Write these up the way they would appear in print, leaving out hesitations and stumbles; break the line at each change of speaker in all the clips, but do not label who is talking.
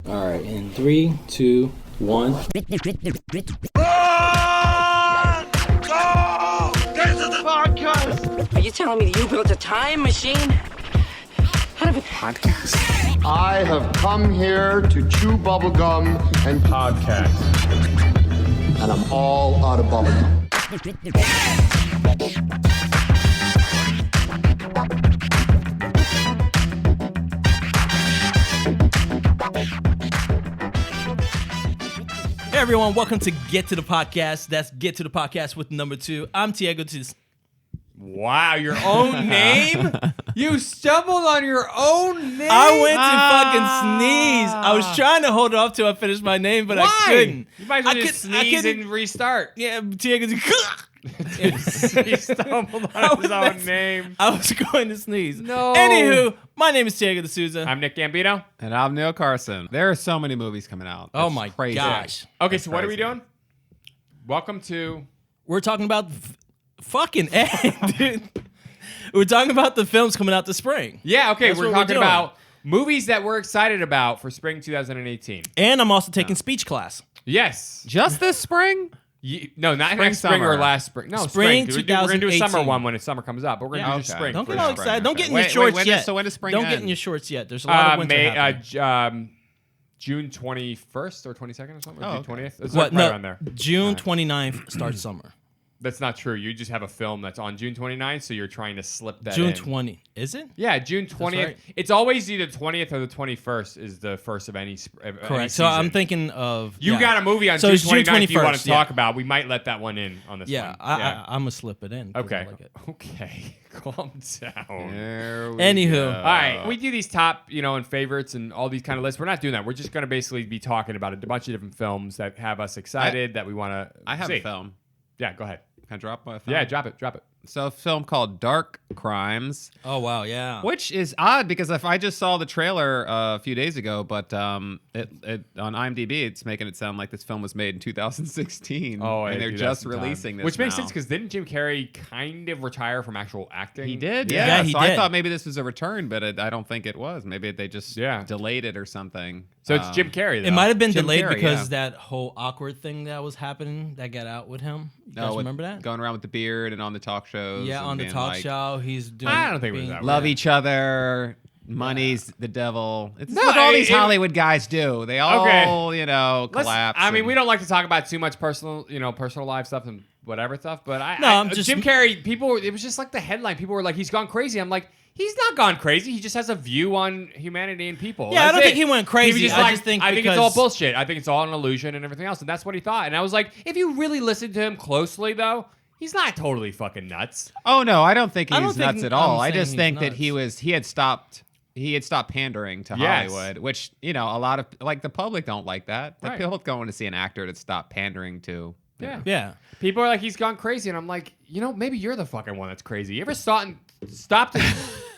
All right, in 3, 2, 1.
Go! Get to the podcast!
Are you telling me that you built a time machine? Out of a podcast?
I have come here to chew bubblegum and
Podcast.
and I'm all out of bubblegum.
Hey everyone, welcome to Get to the Podcast. That's Get to the Podcast with number 2. I'm Tiago.
Wow, your own name? You stumbled on your own name?
I went to fucking sneeze. I was trying to hold it off till I finished my name, but I couldn't.
You might as well just sneeze and restart.
Yeah, Tiago.
He stumbled on his own name.
I was going to sneeze.
No.
Anywho, my name is Tiago D'Souza.
I'm Nick Gambino.
And I'm Neil Carson. There are so many movies coming out.
Oh
It's
my
crazy.
gosh.
Okay,
That's
so what are we
crazy.
doing? Welcome to...
We're talking about fucking dude. We're talking about the films coming out this spring.
Yeah, okay,
That's
we're
what
talking
doing.
about movies that we're excited about for spring 2018.
And I'm also taking speech class.
Yes.
Just this spring?
No, not
Spring,
next spring or
summer.
last spring. No,
Spring
We're going to do a summer
2018.
one when summer comes up, but we're going to do just
Okay.
spring.
Don't get
first.
all excited. Don't get in
Wait,
your shorts
when
yet.
when does spring
Don't get
end?
in your shorts yet. There's a lot of winter happening.
June 21st or 22nd or something? Or
Oh,
June
okay.
20th? It's
What?
right
No,
around there.
June 29th starts summer.
That's not true. You just have a film that's on June 29th, so you're trying to slip that
June
in.
20. Is it?
Yeah, June 20th.
right.
It's always either 20th or the 21st is the first of any
Correct. So I'm thinking of...
You
yeah.
got a movie on
So
June
it's June
29th you want
21st,
to talk about. We might let that one in on this
Yeah,
one.
I'm going to slip it in. 'cause I
Okay.
like it.
Okay. Calm down.
There we
Anywho.
go.
All right, we do these top, and favorites and all these kind of lists. We're not doing that. We're just going to basically be talking about a bunch of different films that have us excited that we want to
I have
see.
a film.
Yeah, go ahead.
Can I drop my film?
Yeah, drop it.
So a film called Dark Crimes,
Oh, wow, yeah.
which is odd because if I just saw the trailer a few days ago, but it on IMDb, it's making it sound like this film was made in 2016.
Oh,
and
I
they're
do that
just
sometimes.
releasing this
Which makes
now.
sense because didn't Jim Carrey kind of retire from actual acting?
He did,
Yeah,
yeah.
he
So I
did.
thought maybe this was a return, but I don't think it was. Maybe they just delayed it or something.
So it's Jim Carrey, though.
It might have been
Jim
delayed
Carrey,
because
yeah.
that whole awkward thing that was happening that got out with him. You guys
with
remember that?
Going around with the beard and on the talk shows.
Yeah,
and
on the
being
talk
like,
show, he's doing...
I don't think it was that
Love
weird.
each other. Money's the devil. It's
No,
what all these
it-
Hollywood guys do. They all,
Okay.
collapse.
I mean,
and-
we don't like to talk about too much personal life stuff and whatever stuff, but
I'm just-
Jim Carrey, it was just like the headline. People were like, he's gone crazy. I'm like, he's not gone crazy. He just has a view on humanity and people.
Yeah, I
That's
don't
it.
think he went crazy.
He was
I just think
I think
because-
it's all bullshit. I think it's all an illusion and everything else. And that's what he thought. And I was like, if you really listen to him closely, though, he's not totally fucking nuts.
Oh no, I don't think
I don't
he's
think
nuts at
I'm
all. I
saying
just
he's
think that
nuts.
he had stopped pandering to
Yes.
Hollywood, which a lot of the public don't like that. The
Right.
people going to see an actor that stopped pandering to.
Yeah.
Yeah.
People are like, he's gone crazy. And I'm like, maybe you're the fucking one that's crazy. You ever stop to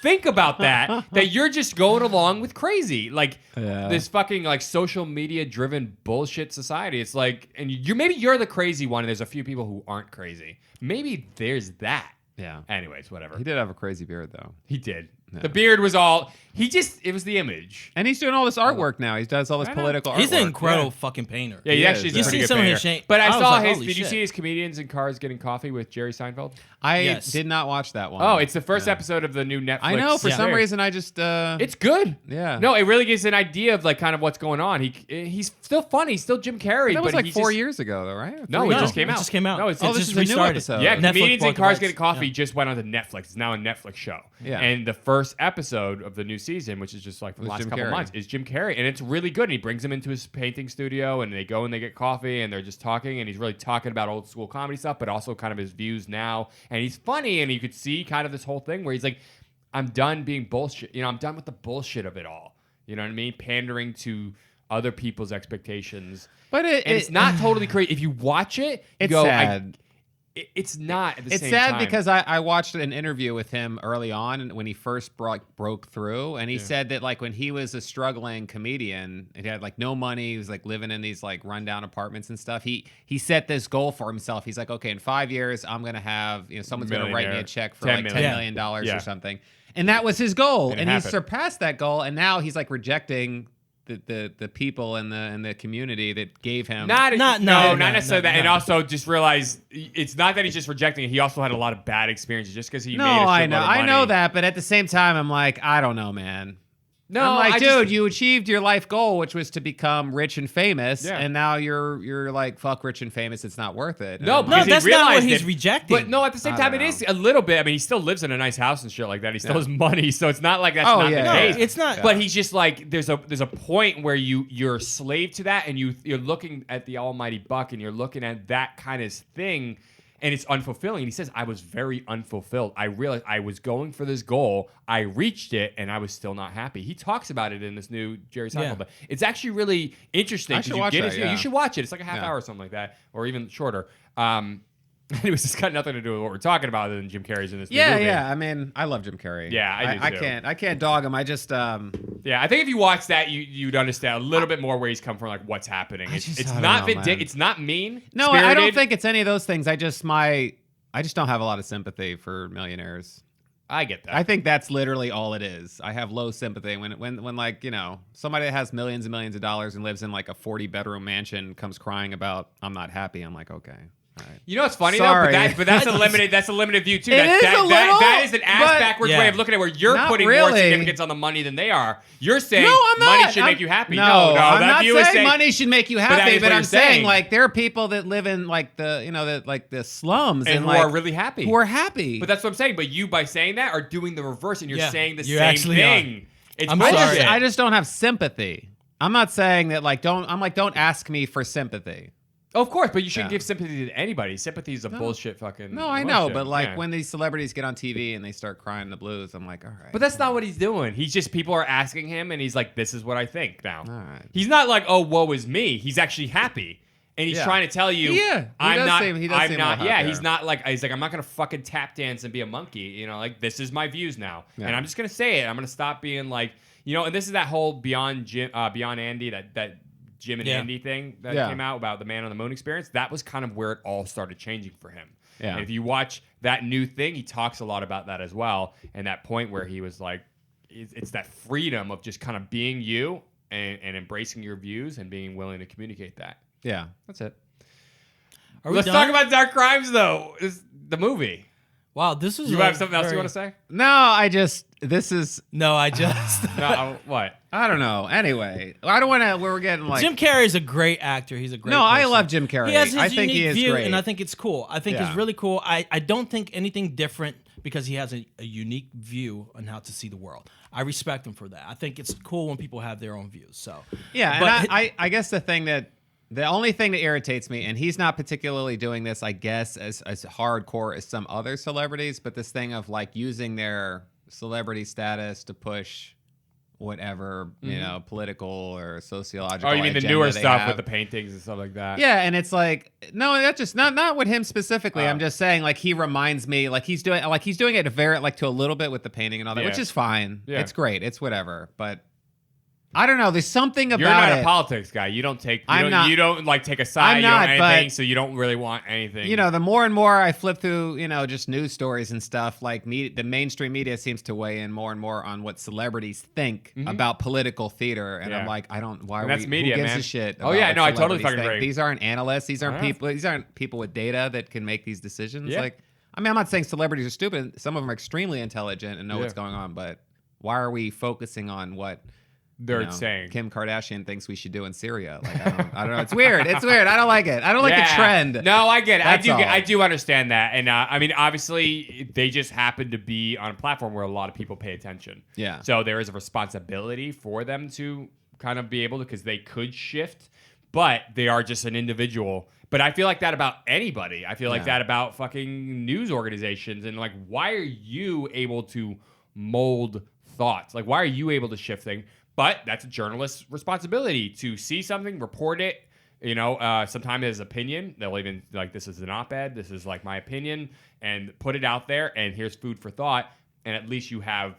think about that you're just going along with crazy? Like this fucking like social media driven bullshit society. It's like, and maybe you're the crazy one and there's a few people who aren't crazy. Maybe there's that.
Yeah.
Anyways, whatever.
He did have a crazy beard though.
He did. The beard was all, it was the image.
And he's doing all this artwork now. He does all this
I know.
political
He's
artwork.
an incredible fucking painter.
Yeah, he actually is
You
a pretty
see
good
some of
painter.
his shit-
But I
I was
saw
like,
his,
holy
did you
shit.
see his comedians in cars getting coffee with Jerry Seinfeld?
I
Yes.
did not watch that one.
Oh, it's the first episode of the new Netflix.
I know. For some
series.
reason, I just.
It's good.
Yeah.
No, it really gives an idea of like kind of what's going on. He's still funny. He's still Jim Carrey.
That was
but
like
he's
4
just-
years ago, though, right?
No,
No,
it just came
it
out.
just came out.
No, it's
Oh,
It
this
just
is a new
restarted.
episode.
yeah.
Netflix
Comedians in
bought the
Cars
rights.
Getting Coffee
Yeah.
just went on to Netflix. It's now a Netflix show.
Yeah.
And the first episode of the new season, which is just like the
Was
last
Jim
couple
Carrey.
months, is Jim Carrey, and it's really good. And he brings him into his painting studio, and they go and they get coffee, and they're just talking, and he's really talking about old school comedy stuff, but also kind of his views now. And he's funny, and you could see kind of this whole thing where he's like, I'm done being bullshit. I'm done with the bullshit of it all. You know what I mean? Pandering to other people's expectations.
But
It's not totally crazy. If you watch it, you
It's
go,
sad.
it's not at the
It's
same
sad
time.
because I watched an interview with him early on when he first broke through, and he said that like when he was a struggling comedian and he had like no money, he was like living in these like rundown apartments and stuff. He set this goal for himself. He's like, okay, in 5 years I'm gonna have someone's gonna write me
Millionaire.
a check for
$10
like $10
million.
million
Yeah.
or something, and that was his goal.
And it
And he's
happened.
surpassed that goal, and now he's like rejecting the people in the community that gave him.
Not necessarily that.
no.
And also just realize it's not that he's just rejecting it. He also had a lot of bad experiences just because he
No,
made a shitload
I
of
know,
money.
I know that, but at the same time, I'm like, I don't know, man.
No,
I'm like,
I
dude,
just-
you achieved your life goal, which was to become rich and famous,
Yeah.
and now you're like, fuck rich and famous, it's not worth it.
No,
And I'm
No,
because he
that's not what
realized
he's
it.
rejecting.
But no, at the same
I
time,
don't
it is
know.
a little bit. I mean, he still lives in a nice house and shit like that. He still has money, so it's not like that's
Oh,
not
yeah,
the
yeah,
case.
No, it's not.
But he's just like there's a point where you're a slave to that, and you're looking at the almighty buck, and you're looking at that kind of thing, and it's unfulfilling. And he says, I was very unfulfilled. I realized I was going for this goal. I reached it, and I was still not happy. He talks about it in this new Jerry Seinfeld.
Yeah.
But it's actually really interesting.
I
'cause
should
you
watch
get
that,
it.
yeah.
You should watch it. It's like a half
Yeah.
hour or something like that, or even shorter. Anyways, it's got nothing to do with what we're talking about other than Jim Carrey's in this new
Yeah,
movie.
yeah. I mean, I love Jim Carrey.
Yeah, I do too.
I can't dog him. I just
Yeah, I think if you watch that, you'd understand a little bit more where he's come from, like what's happening.
I
It's,
just-
it's
I don't
not
know, man.
it's not mean.
No, I don't
spirited.
think it's any of those things. I just don't have a lot of sympathy for millionaires.
I get that.
I think that's literally all it is. I have low sympathy when like, you know, somebody that has millions and millions of dollars and lives in like a 40-bedroom mansion comes crying about I'm not happy. I'm like, okay. All right.
You know what's funny
Sorry.
though, but that's a limited view too.
It
That,
is
that,
a
that,
little,
that is an ass
but-
backwards
Yeah.
way of looking at it, where you're
Not
putting more
really.
significance on the money than they are. You're saying
No, I'm not.
money should
I'm-
make you happy.
No,
No,
I'm
that
not
view is
saying money should make you
that
happy,
is
but
what
I'm
you're
saying
saying.
like there are people that live in like the, you know, like the slums
and
and
who
like,
are really happy.
who are happy.
But that's what I'm saying. But you, by saying that, are doing the reverse, and you're
Yeah,
saying the
you
same
actually
thing. It's
I'm
bullshit.
sorry.
I just don't have sympathy. I'm not saying that like don't ask me for sympathy.
Of course, but you shouldn't
Yeah.
give sympathy to anybody. Sympathy is a bullshit fucking.
No, I know,
emotion.
but like
Yeah.
when these celebrities get on TV and they start crying the blues, I'm like, all right.
But that's not what he's doing. He's just people are asking him, and he's like, "This is what I think now."
All right.
He's not like, "Oh, woe is me." He's actually happy, and he's
Yeah.
trying to tell you,
Yeah, he
I'm
does
not.
seem- he does
I'm
seem
not.
a little
Yeah,
happier.
he's not like. He's like, I'm not gonna fucking tap dance and be a monkey. You know, like this is my views now,
Yeah.
and I'm just gonna say it. I'm gonna stop being like, you know. And this is that whole Beyond Andy, that Jim and
Yeah.
Andy thing that
Yeah.
came out about the Man on the Moon experience. That was kind of where it all started changing for him.
Yeah.
And if you watch that new thing, he talks a lot about that as well. And that point where he was like, it's that freedom of just kind of being you and embracing your views and being willing to communicate that.
Yeah.
That's it.
Are we
Let's
done?
talk about Dark Crimes, though. It's the movie.
Wow, this is.
You have something else you want to say?
No, this is
No, I just.
No, what?
I don't know. Anyway, I don't want to. We're getting like
Jim Carrey is a great actor. He's a great.
No, I
person.
love Jim Carrey.
He has his
I think he
unique
is
view,
great.
and I think it's cool. I think
Yeah.
it's really cool. I don't think anything different because he has a unique view on how to see the world. I respect him for that. I think it's cool when people have their own views. So
Yeah,
But
and I guess the only thing that irritates me, and he's not particularly doing this, I guess, as hardcore as some other celebrities, but this thing of like using their celebrity status to push whatever, you know, political or sociological.
Oh, you mean the
agenda
newer
they
stuff
have.
with the paintings and stuff like that?
Yeah, and it's like no, that's just not with him specifically.
Oh.
I'm just saying like he reminds me like he's doing it to a little bit with the painting and all that, which
Yeah.
is fine.
Yeah.
It's great. It's whatever, but I don't know. There's something about
You're not
it.
a politics guy. You don't take.
I'm not.
You don't like take a side.
I'm
you don't
not,
anything,
but-
so you don't really want anything.
You know, the more and more I flip through, you know, just news stories and stuff, like the mainstream media seems to weigh in more and more on what celebrities think about political theater, and
Mm-hmm. Yeah.
I'm like, I don't. Why
And
are
that's
we?
media,
who gives
man.
a shit?
Oh,
about
yeah,
what
no, I totally
celebrities
fucking
think?
agree.
These aren't analysts. These aren't
Yeah.
people. These aren't people with data that can make these decisions.
Yeah.
Like, I mean, I'm not saying celebrities are stupid. Some of them are extremely intelligent and know
Yeah.
what's going on, but why are we focusing on what?
they're
you know,
saying.
Kim Kardashian thinks we should do in Syria. Like, I don't know. It's weird. It's weird. I don't like it. I don't like the
Yeah.
trend.
No, I get it.
That's all.
I do understand that, and I mean, obviously, they just happen to be on a platform where a lot of people pay attention.
Yeah.
So there is a responsibility for them to kind of be able to, because they could shift, but they are just an individual. But I feel like that about anybody. I feel like
Yeah.
that about fucking news organizations, and like, why are you able to mold thoughts? Like, why are you able to shift things? But that's a journalist's responsibility to see something, report it. You know, sometimes his opinion, they'll even like, this is an op-ed, this is like my opinion, and put it out there, and here's food for thought, and at least you have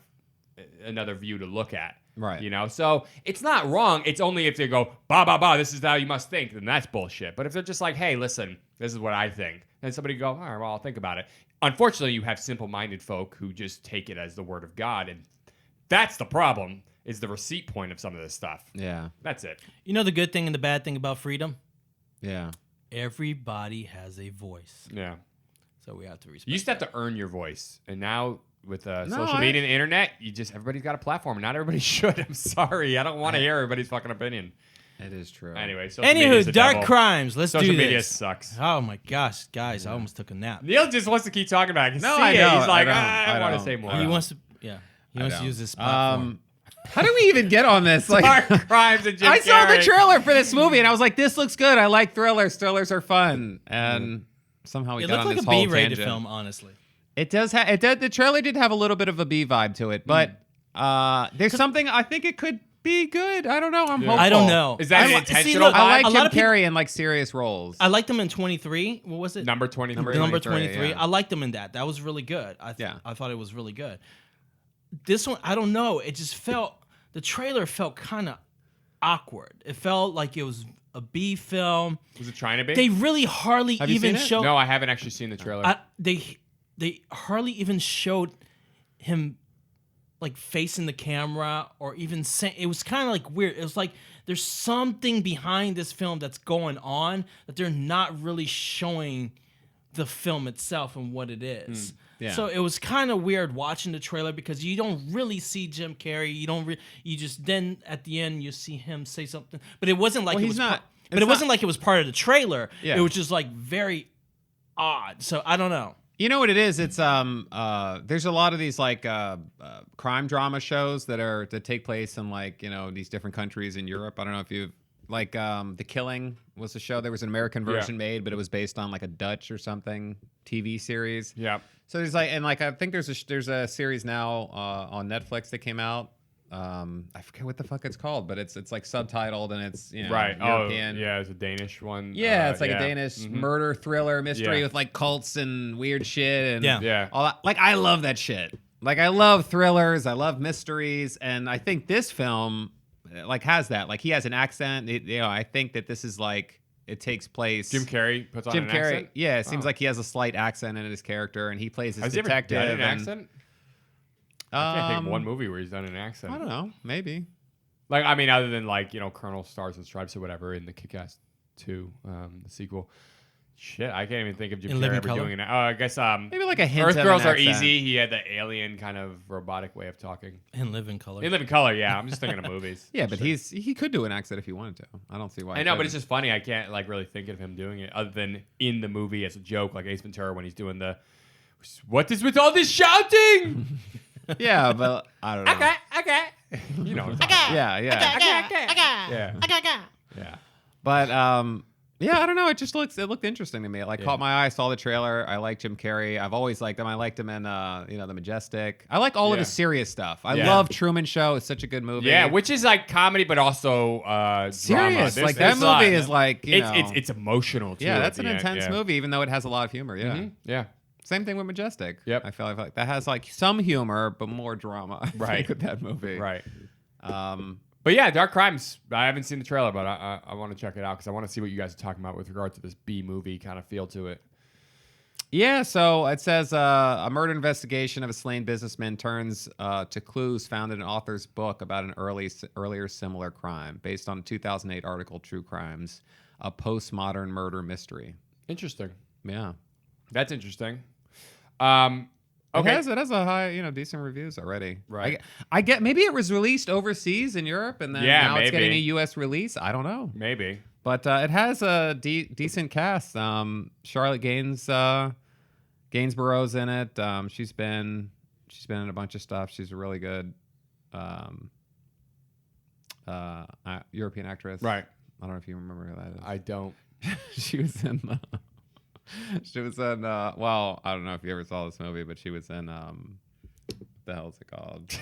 another view to look at.
Right.
You know, so it's not wrong. It's only if they go, bah, bah, bah, this is how you must think, then that's bullshit. But if they're just like, hey, listen, this is what I think, then somebody go, all right, well, I'll think about it. Unfortunately, you have simple-minded folk who just take it as the word of God, and that's the problem. is the receipt point of some of this stuff.
Yeah.
That's it.
You know the good thing and the bad thing about freedom?
Yeah.
Everybody has a voice.
Yeah.
So we have to respect
You used to have
that.
to earn your voice, and now with social media and the internet, everybody's got a platform. Not everybody should. I'm sorry, I don't want to hear everybody's fucking opinion.
It is true.
Anyway, social media is
Anywho,
the
dark
devil.
crimes. Let's
Social
do
media
this.
sucks.
Oh my gosh, guys, I almost took a nap.
Neil just wants to keep talking about it. I can
No,
see
I
it.
don't.
He's like,
I
I want to
don't.
say more.
He wants to, yeah, he wants to
don't.
use this platform.
How do we even get on this? Like,
Dark crimes and Jim
I saw the
Carrey.
trailer for this movie and I was like, this looks good. I like thrillers. Thrillers are fun. And somehow we
It
got
looked
on
like
this
a
whole
B-rated
tangent.
film, honestly.
It does have. The trailer did have a little bit of a B vibe to it, but there's something. I think it could be good. I don't know. I'm hopeful.
I don't know.
Is that
I
an
li-
intentional
look,
I like
a lot
Jim
of people-
Carrey in like serious roles.
I liked him in 23. What was it?
Number 23.
Number
23,
23.
yeah.
I liked him in that. That was really good.
Yeah.
I thought it was really good. This one, I don't know. It just felt, the trailer felt kind of awkward. It felt like it was a B film.
Was it trying to be?
They really hardly
Have you
even
seen it?
showed.
No, I haven't actually seen the trailer.
They hardly even showed him like facing the camera or even saying. It was kind of like weird. It was like there's something behind this film that's going on that they're not really showing the film itself and what it is.
Yeah.
So it was kind of weird watching the trailer because you don't really see Jim Carrey. You don't. You just then at the end you see him say something, but it wasn't like
Well,
it
he's
was.
not-
But
it's
it wasn't
not-
like it was part of the trailer.
Yeah.
It was just like very odd. So I don't know.
You know what it is? It's there's a lot of these like crime drama shows that take place in like these different countries in Europe. I don't know if you've like The Killing was a show. There was an American version made, but it was based on like a Dutch or something TV series.
yeah.
So there's like I think there's a series now on Netflix that came out. I forget what the fuck it's called, but it's like subtitled and it's
Right.
European.
Oh, yeah. It's a Danish one.
Yeah, it's like
yeah.
a Danish murder thriller mystery
Yeah.
with like cults and weird shit and
Yeah.
all that. Like I love that shit. Like I love thrillers, I love mysteries, and I think this film like has that. Like he has an accent. I think that this is like it takes place.
Jim Carrey puts on
Jim
an
Carrey.
accent?
Yeah, it seems
Oh.
like he has a slight accent in his character, and he plays this
Has he ever
detective.
done an
and-
accent? I can't think of one movie where he's done an accent.
I don't know. Maybe.
Like, I mean, other than like, Colonel Stars and Stripes or whatever in the Kick-Ass 2, the sequel. Shit, I can't even think of Jim
In
Carrey
Living
ever
Color?
doing it. Oh, I guess
Maybe like a hint
Earth
of
Girls
an
Are
accent.
Easy. He had the alien kind of robotic way of talking.
In Living Color.
In Living Color, yeah. I'm just thinking of movies.
Yeah, but
Shit.
he could do an accent if he wanted to. I don't see why.
I
he
know, but it's
couldn't.
just funny. I can't like really think of him doing it other than in the movie as a joke, like Ace Ventura when he's doing the "What is with all this shouting?"
Yeah, but I don't know.
okay. You know what I'm talking about.
Yeah, yeah.
Yeah.
But yeah, I don't know. It looked interesting to me. It like caught my eye. I saw the trailer. I like Jim Carrey. I've always liked him. I liked him in The Majestic. I like all of
Yeah.
his serious stuff. I
Yeah.
love Truman Show. It's such a good movie.
Yeah, which is like comedy, but also
serious.
drama.
Like that
There's a lot.
movie is like
It's emotional too.
yeah,
at
that's
the
an
end,
intense
yeah.
movie, even though it has a lot of humor. Yeah.
Mhm, Yeah.
Same thing with Majestic.
Yep.
I feel like that has like some humor, but more drama. I think,
Right.
with that movie.
Right.
Um,
But yeah, Dark Crimes. I haven't seen the trailer, but I want to check it out because I want to see what you guys are talking about with regard to this B movie kind of feel to it.
Yeah, so it says a murder investigation of a slain businessman turns to clues found in an author's book about an earlier similar crime, based on a 2008 article, True Crimes, a postmodern murder mystery.
Interesting.
Yeah.
That's interesting.
Okay.
Okay.
It has a high, decent reviews already.
Right.
I get maybe it was released overseas in Europe and then
Yeah,
now it's getting a
maybe.
U.S. release. I don't know.
Maybe.
But it has a decent cast. Charlotte Gainsborough's in it. She's been in a bunch of stuff. She's a really good European actress.
Right.
I don't know if you remember who that is.
I don't.
She was in. Well, I don't know if you ever saw this movie, but she was in. What the hell is it called?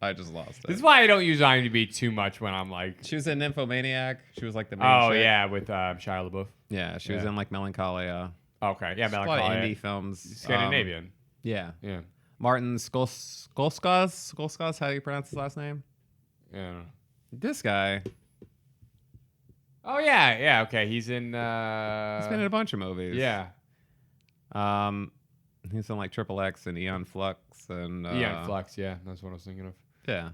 I just lost it.
This is why I don't use IMDb too much when I'm like.
She was in Nymphomaniac. She was like the main.
Oh
chick.
yeah, with Shia LaBeouf.
Yeah, she was
Yeah.
in like Melancholia.
Okay. Yeah,
A lot of
Melancholia.
indie films.
Scandinavian.
Yeah.
Yeah.
Martin Skolskas. How do you pronounce his last name?
Yeah.
This guy.
Oh yeah. Yeah. Okay. He's in.
He's been in a bunch of movies.
Yeah.
He's in like Triple X and Eon Flux and
Eon Flux. Yeah, that's what I was thinking of.
Yeah.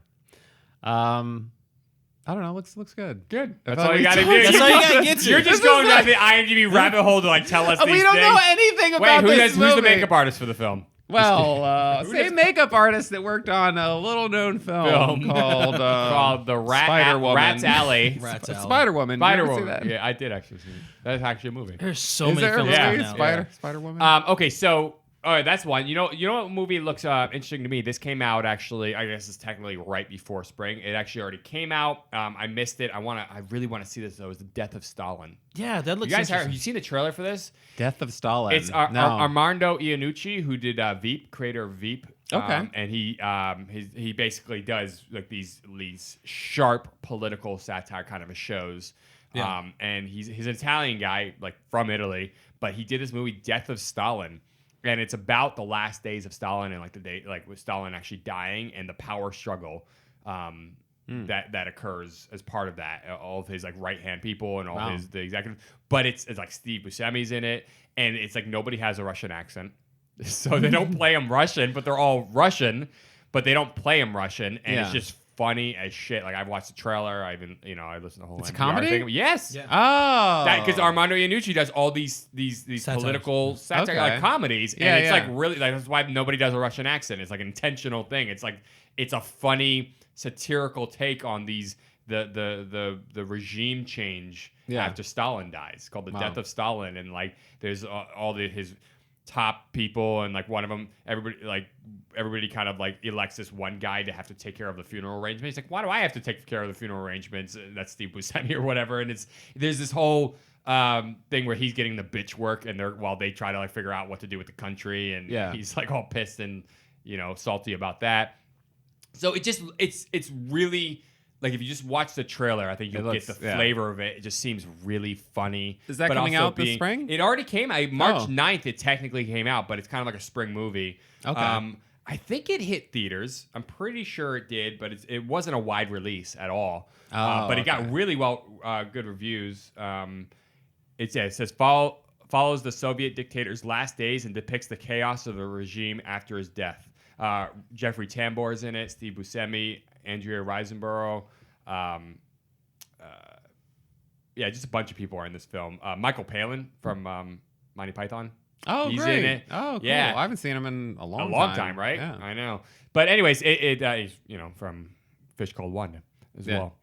I don't know. Looks good.
Good. That's
thought
all you
we
got to do.
talked-
That's all you gotta get to.
You're just going down the IMDb rabbit hole to like tell us these
We don't
things.
know anything about
Wait,
this
who's the
movie.
makeup artist for the film?
Well, same makeup artist that worked on a little-known film called
Called the
Spider Woman.
Rat's Alley.
Rat's Alley.
Spider Woman.
Spider Woman. Yeah, I did actually see it. That's actually a movie.
There's so
Is
many
there a
films
movie?
out now.
Yeah.
Spider Woman.
Okay, so all right, that's one. You know what movie looks interesting to me? This came out actually. I guess it's technically right before spring. It actually already came out. I missed it. I really want to see this though. It's The Death of Stalin.
Yeah, that looks
You guys have
interesting.
you seen the trailer for this?
Death of Stalin.
It's Armando Iannucci, who did Veep, creator of Veep.
Okay.
And he basically does like these sharp political satire kind of shows.
Yeah.
And he's an Italian guy, like from Italy, but he did this movie Death of Stalin. And it's about the last days of Stalin and like the day, like with Stalin actually dying and the power struggle that occurs as part of that. All of his like right hand people and all the executive. But it's like Steve Buscemi's in it, and it's like nobody has a Russian accent, so they don't play him Russian, but they're all Russian, but they don't play him Russian, and it's just funny as shit. Like I've watched the trailer. I listened to the whole.
It's a
NPR
comedy?
thing. Yes.
Yeah.
Oh.
Because Armando Iannucci does all these
Satires.
political satire,
Okay.
like comedies, and
Yeah,
it's
yeah.
like really like that's why nobody does a Russian accent. It's like an intentional thing. It's like it's a funny satirical take on the regime change after Stalin dies. It's called The Death of Stalin, and like there's his top people, and like one of them, everybody kind of like elects this one guy to have to take care of the funeral arrangements. He's like, why do I have to take care of the funeral arrangements? That's Steve Buscemi or whatever. And there's this whole thing where he's getting the bitch work, and while they try to like figure out what to do with the country, and he's like all pissed and salty about that. So it's really. Like if you just watch the trailer, I think you'll get the flavor of it. It just seems really funny.
Is that
but
coming
also
out this spring?
It already came out. March 9th, it technically came out, but it's kind of like a spring movie.
Okay.
I think it hit theaters. I'm pretty sure it did, but it wasn't a wide release at all. But it got really good reviews. It says follows the Soviet dictator's last days and depicts the chaos of the regime after his death. Jeffrey Tambor is in it. Steve Buscemi, Andrea Riseborough. Just a bunch of people are in this film. Michael Palin from Monty Python.
Oh,
He's
great.
in it.
Oh, cool.
Yeah.
I haven't seen him in a long
time, right?
Yeah.
I know. But anyways, he's from Fish Called Wanda as well.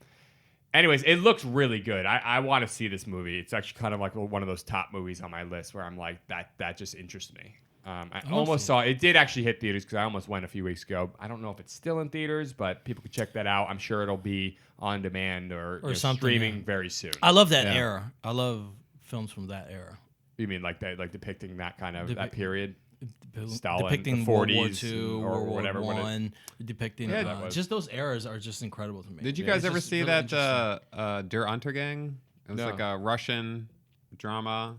Anyways, it looks really good. I want to see this movie. It's actually kind of like one of those top movies on my list where I'm like, that just interests me. I almost saw it. Did actually hit theaters because I almost went a few weeks ago. I don't know if it's still in theaters, but people could check that out. I'm sure it'll be on demand or
something,
streaming very soon.
I love that era. I love films from that era.
You mean like that, like depicting that kind of that period?
Stalin, depicting
the 40s
World War II,
or
World War
whatever.
One, depicting just those eras are just incredible to me.
Did you
Yeah,
guys
it's
ever
just
see
really
that
interesting.
Der Untergang? It was
No.
like a Russian drama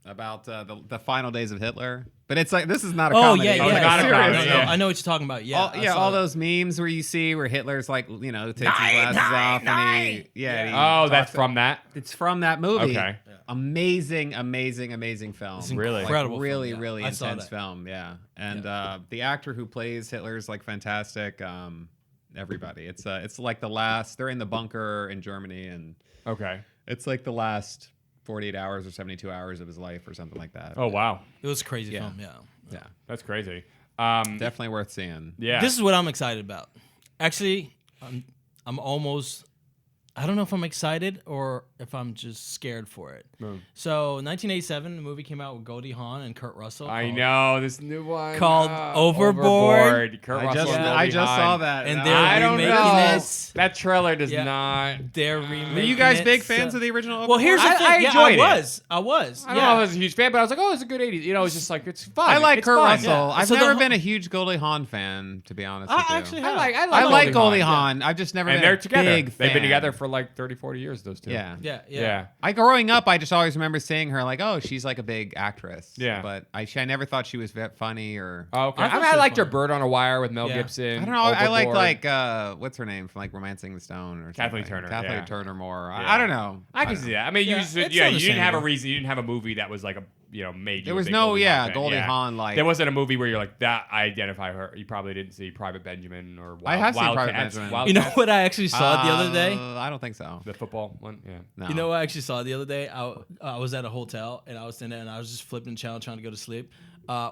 about the final days of Hitler. But it's like, this is not a
Oh
comedy.
yeah,
Oh,
yeah.
it's not a
Serious.
comedy,
No,
yeah.
I know what you're talking about. Yeah, I saw
all
that.
those memes where you see where Hitler's like, takes his glasses off and he
That's
talks-
from that.
It's from that movie.
Okay.
Amazing film.
It's
Really?
incredible.
Really,
film, yeah.
really
I saw
intense
that.
film. Yeah. And the actor who plays Hitler is like fantastic. Everybody. It's like the last, they're in the bunker in Germany, and
Okay.
it's like the last 48 hours or 72 hours of his life or something like that.
Oh wow,
It was a crazy
Yeah.
film. Yeah.
Yeah.
that's crazy.
Definitely worth seeing.
Yeah.
This is what I'm excited about. Actually, I'm almost. I don't know if I'm excited or if I'm just scared for it. So, 1987, the movie came out with Goldie Hawn and Kurt Russell.
I
called-
know this new one
Called Overboard.
Kurt
I
Russell
just,
and
I
Goldie
just
Hawn.
saw that.
And
I
they're
don't
remaking
know.
it.
That trailer does
Yeah.
not.
They're remaking
Are you guys
it,
big fans
so-
of the original?
Well, here's the
I
thing.
enjoyed it.
I was.
I don't know if I
Yeah.
was a huge fan, but I was like, oh, it's a good 80s. It's just like it's fun.
I like
It's
Kurt
fun.
Russell.
Yeah.
I've
So the
never
whole-
been a huge Goldie Hawn fan, to be honest with you.
I actually
I
have.
like
Goldie
yeah.
Hawn. I've just never
And
been
they're
a
together.
big
They've
fan.
been together for like 30, 40 years. Those two.
Yeah.
Yeah.
Growing up, I just always remember seeing her like, oh, she's like a big actress.
Yeah.
But I never thought she was funny or.
Oh, okay.
I thought
I
she was
liked her
fun.
Bird on a Wire with Mel
Yeah.
Gibson.
I don't know. I
Overboard.
like what's her name from like Romancing the Stone or
Kathleen
something.
Turner,
Kathleen
yeah.
Turner more.
Yeah.
I don't know.
I can see that. I mean,
Yeah,
you
it's
didn't have a
understandable.
reason. You didn't have a movie that was like made you.
There
a
was
big
no,
Goldie Hawn fan.
Goldie Hawn, like-
there wasn't a movie where you're like that. I identify her. You probably didn't see Private Benjamin or
I have seen Private
Wildcats.
Benjamin.
You know what I actually saw the other day?
I don't think so.
The football one, yeah.
No.
You know what I actually saw the other day? I was at a hotel and I was sitting there and I was just flipping the channel trying to go to sleep,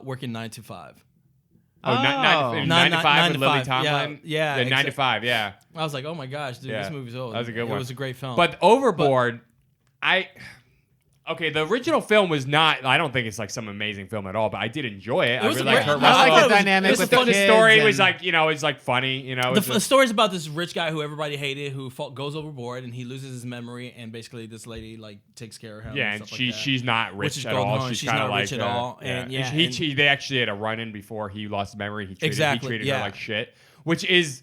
working 9 to 5.
Oh,
Oh.
9 to 5
9
with
to
Lily
5.
Tomlin.
Yeah,
9 to
exact-
5. Yeah.
I was like, oh my gosh, dude,
Yeah.
this movie's old.
That was a good one.
It was a great film.
But Overboard, the original film was not. I don't think it's like some amazing film at all, but I did enjoy it.
It was
I
a
really like
great-
Kurt
I
Russell.
like
the
it was-
dynamic
it's
with
a
the
The
kids.
story was
and-
like, it's like funny.
the story's about this rich guy who everybody hated, who goes overboard and he loses his memory, and basically this lady like takes care of him.
yeah,
and
and
stuff like that.
she's not
Which
rich
is
at
Golden
all.
Home.
She's
She's
kind of
not
like
rich at all, and yeah,
he,
and-
they actually had a run-in before he lost his memory. He treated her
yeah.
like shit, which is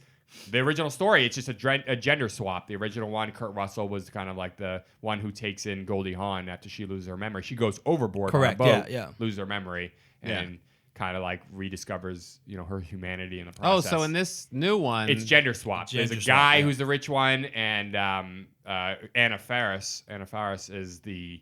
the original story. It's just a gender swap. The original one, Kurt Russell was kind of like the one who takes in Goldie Hawn after she loses her memory. She goes overboard
Correct,
on a boat,
yeah.
loses her memory,
Yeah.
and kind of like rediscovers her humanity in the
Oh,
process.
so in this new one,
It's gender swap. There's a
Gender swap,
guy
yeah.
who's the rich one, and Anna Faris. Anna Faris is the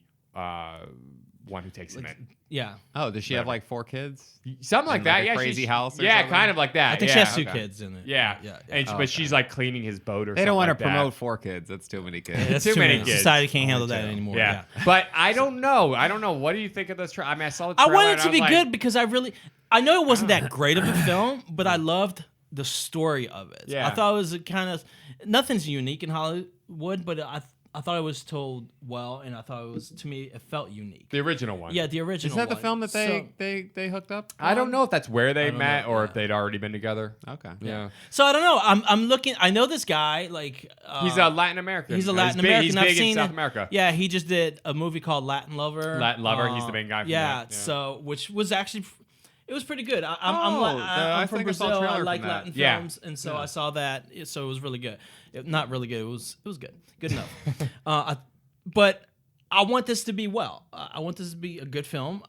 one who takes him in.
Yeah,
does she have like 4 kids?
Something like
In,
that.
like, a
Yeah,
crazy
she's-
house or
Yeah,
something?
kind of like that.
I think
yeah.
she has 2
okay.
kids in it.
Yeah,
yeah.
And but she's like cleaning his boat or
They
something.
don't want
like
to
that.
promote 4 kids. That's too many kids.
That's
Too many kids.
Society can't handle that anymore.
Yeah. But I don't know. What do you think of this trailer? I mean, I saw the
I
trailer.
want it
and
to
I
be
was
good
like,
because I know it wasn't that great of a film, but I loved the story of it.
Yeah.
I thought it was a kind of nothing's unique in Hollywood, but I thought it was told well, and I thought to me it felt unique.
The original one.
Yeah, the original.
Is that the
one.
film that
So-
they hooked up?
I don't know if that's where they
don't
met
know,
or
yeah.
if they'd already been together.
Okay.
Yeah.
So I don't know. I'm looking. I know this guy. Like
He's a Latin American.
He's a
He's
Latin
big-
American.
He's
I've
big
seen
in South
it.
America.
Yeah, he just did a movie called Latin Lover.
Latin Lover, he's the main guy from
yeah,
that, yeah.
So which was actually. It was pretty good.
I
I'm from
think I saw a
Brazil. I
trailer
like
from that.
Latin
Yeah.
films, and so I saw that. So it was really good. Not really good. It was good enough. But I want this to be well. I want this to be a good film.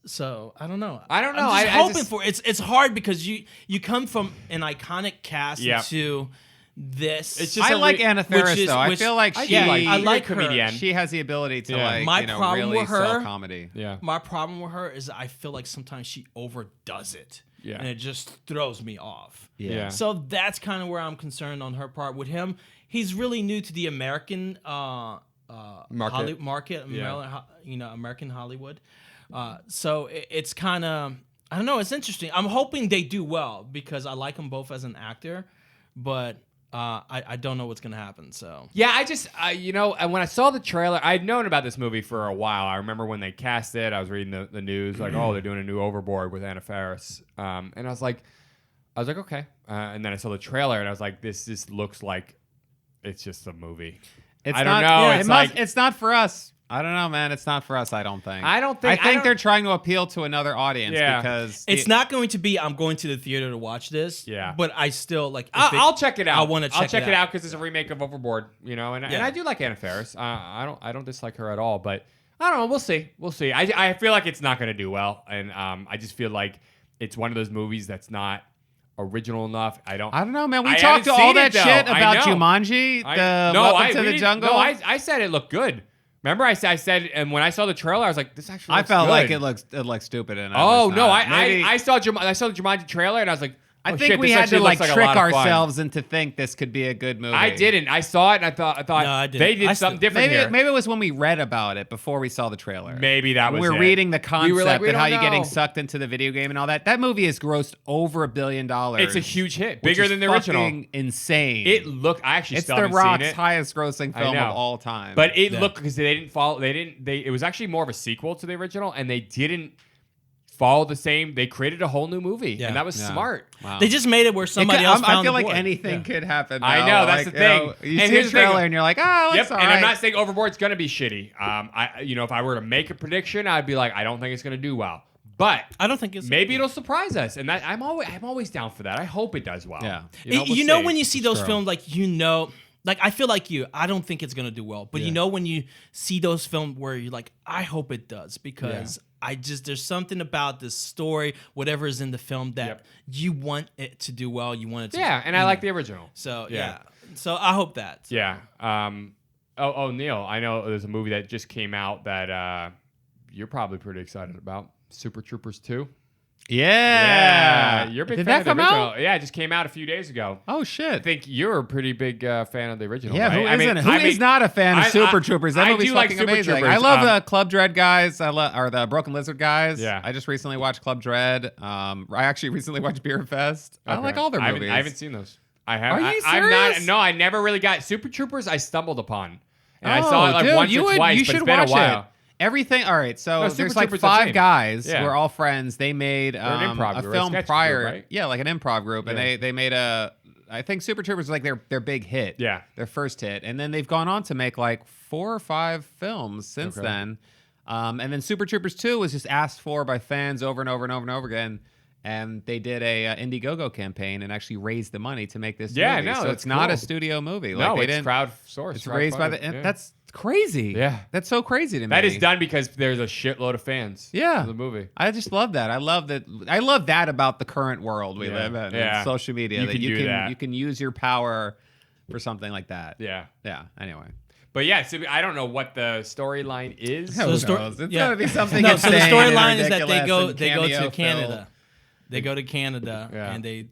So I don't know.
I don't know.
I'm just
I
hoping
just-
for it's hard because you come from an iconic cast
Yeah.
to this.
It's just
I
a
like
re-
Anna Faris
is-
though. I
which-
feel like
I
she,
do like-
I
You're a
like her.
comedian.
she has the ability to
Yeah.
like
My problem
really
with her-
sell comedy.
Yeah.
My problem with her is I feel like sometimes she overdoes it.
Yeah.
And it just throws me off.
Yeah.
So that's kind of where I'm concerned on her part. With him, he's really new to the American
Market.
market,
Yeah.
American Hollywood. So it's kind of, I don't know, it's interesting. I'm hoping they do well because I like them both as an actor, but I don't know what's going to happen. So
Yeah, I just, and when I saw the trailer, I'd known about this movie for a while. I remember when they cast it, I was reading the news, like, oh, they're doing a new Overboard with Anna Faris. And I was like, okay. And then I saw the trailer, and I was like, this just looks like it's just a movie.
It's
I don't
not,
know.
Yeah,
It's
it's not for us. I don't know, man. It's not for us. I don't think.
I don't think-
I
I
think
don't-
they're trying to appeal to another audience
Yeah.
because
it's not going to be, I'm going to the theater to watch this.
Yeah.
But I still, like, if
I'll check it out.
I want to
I'll check it out because it's a remake of Overboard, and
Yeah.
I do like Anna Faris. I don't dislike her at all, but I don't know. We'll see. I feel like it's not going to do well, and I just feel like it's one of those movies that's not original enough. I don't
know, man. We
I
talked
haven't
all
seen
that
it, though.
shit
I
about
know.
Jumanji, Welcome to the Jungle.
No, I said it looked good. Remember, I said, and when I saw the trailer, I was like, "This actually."
I
looks
felt
good.
like it looks stupid. And
Oh
was
no!
not. Maybe-
I saw the Jumanji trailer, and I was like,
I
oh,
think
shit,
we
this
had
actually
to
looks
like
a
trick
lot of fun.
ourselves into think this could be a good movie.
I didn't. I saw it, and I thought
No, I didn't.
they did
I
something
still-
different here.
Maybe it was when we read about it before we saw the trailer.
Maybe that was
we were
it.
reading the
We
concept
were like, we
and how
don't
you're getting
know.
sucked into the video game and all that. That movie has grossed over $1 billion.
It's a huge hit,
which
bigger
is
than the original.
fucking Insane.
It looked. I actually
It's
still
The
haven't
Rock's
seen it.
highest grossing
I
film
know.
of all time.
But it
Yeah.
looked because they didn't follow. They didn't. It was actually more of a sequel to the original, and they didn't follow the same. They created a whole new movie,
Yeah.
and that was
Yeah.
smart.
Wow.
They just made it where somebody else
I
found
feel
the
like
boy.
anything could happen.
I
now.
know, that's
Like,
the thing.
You
And
see
here's
a
the thing.
trailer and you're like, oh,
Yep,
it's all
and
right.
I'm not saying Overboard's gonna be shitty. If I were to make a prediction, I'd be like, I don't think it's gonna do well. But
I don't think it's
maybe it'll surprise us, and that I'm always down for that. I hope it does well.
Yeah.
we'll
you know
see.
when you see those
true.
films, like like I feel like you. I don't think it's gonna do well, but when you see those films where you're like, I hope it does because there's something about this story, whatever is in the film that
Yep.
you want it to do well. You want it to,
Yeah, and I like the original.
So
Yeah.
so I hope that.
Yeah. Neil, I know there's a movie that just came out that you're probably pretty excited about Super Troopers 2.
Yeah.
You're a big
Did
fan
that
of the
come
original.
out?
Yeah, it just came out a few days ago.
Oh
I
shit.
think you're a pretty big fan of the original.
Yeah,
right?
who isn't? Who is not a fan of Super Troopers? That
I
movie's
do like
fucking
Super
amazing.
Troopers.
I love the Club Dread guys. Or the Broken Lizard guys.
Yeah.
I just recently watched Club Dread. I actually recently watched Beer Fest. I
Okay.
like all their movies.
I haven't seen those. I have.
Are you
I'm not.
serious?
No, I never really got Super Troopers. I stumbled upon, and I
Oh,
saw it like
dude,
once
you
or
would-
twice.
you
but
should
it's been
watch
a while.
it. Everything. All right. So
No, Super
there's like
Troopers I've
5
seen.
guys
Yeah.
who are all friends. They made
They're an improv
a
group,
film
sketch group,
prior.
right?
Yeah, like an improv group, and
Yeah.
they made a. I think Super Troopers was like their big hit.
Yeah.
Their first hit, and then they've gone on to make like 4 or 5 films since
Okay.
then. And then Super Troopers 2 was just asked for by fans over and over and over and over again. And they did a Indiegogo campaign and actually raised the money to make this
Yeah,
movie.
no,
so
that's
it's not
cool.
a studio movie.
No,
they
it's
didn't.
crowdsourced.
It's raised by the.
crowdfunded, yeah.
That's crazy.
Yeah.
That's so crazy to me.
That is done because there's a shitload of fans.
Yeah.
of the movie.
I just love that. I love that. I love that about the current world we
Yeah.
live in,
Yeah.
and social media.
You
that
can do that.
You can use your power for something like that.
Yeah.
Yeah. Anyway.
But yeah, so I don't know what the storyline is.
So the sto-
knows? It's
yeah.
gotta be something
No, so the
insane and
storyline is that they
ridiculous
go
and
to
cameo-filled.
Canada. They go to Canada
Yeah.
and they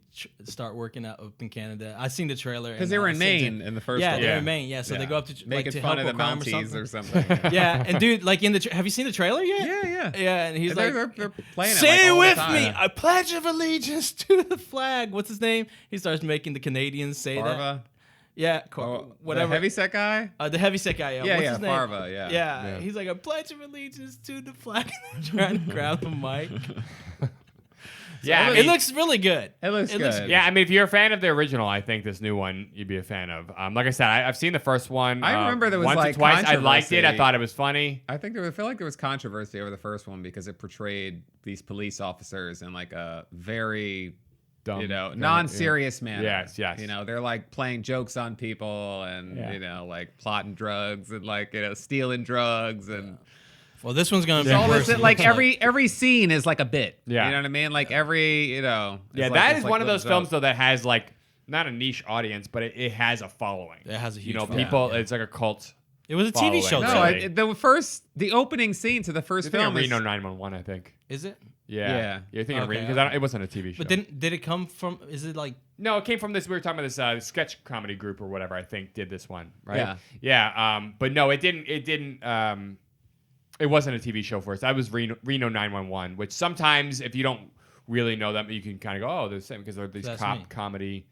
start working out up in Canada. I seen the trailer
Because
and,
they were
I
in
sent
Maine
it.
in the first
Yeah,
one.
they're
Yeah.
in Maine. Yeah, so they go up to
making
to
fun
help
of the
a crime or
Mounties
something.
or something.
Yeah, and dude, like have you seen the trailer yet?
Yeah.
Yeah, and he's
They're-
like,
they're playing it,
"Say
like, all the
with
time."
me, I pledge of allegiance to the flag." What's his name? He starts making the Canadians say that.
Farva.
Yeah, whatever.
The heavyset guy.
The heavyset guy.
Yeah,
What's
yeah,
his name?
Farva, yeah.
Yeah, he's like, "I pledge of allegiance to the flag." Trying to grab the mic.
Yeah, I
it
mean-
looks really good.
It looks good.
Yeah, I mean, if you're a fan of the original, I think this new one you'd be a fan of. Like I said, I've seen the first one.
I remember there was,
once
like,
or twice. I liked it. I
controversy.
thought it was funny.
I feel like there was controversy over the first one because it portrayed these police officers in like a very,
Dumb,
non-serious manner.
Yes.
You know, they're like playing jokes on people and
Yeah.
like plotting drugs and like stealing drugs and
Well, this one's gonna be
all
worse.
this.
it
Like
looks
every scene is like a bit.
Yeah.
You know what I mean? Like every
Yeah,
it's
that
it's
is one of
little
those films
jokes.
though that has like not a niche audience, but it has a following.
It has a huge
people.
following, yeah.
It's like a cult.
It was a TV show.
Following.
though.
No,
the opening scene to the first
You're thinking
film
of
is
Reno 911, I think.
Is it?
Yeah. You're thinking of
Okay,
Reno because it wasn't a TV show.
But then, did it come from? Is it like?
No, it came from this. We were talking about this sketch comedy group or whatever. I think did this one, right?
Yeah.
Yeah. But no, it didn't. It didn't. It wasn't a TV show first. That was Reno 911, which sometimes if you don't really know them, you can kind of go, oh, they're the same because they're these
That's
cop
me.
comedy,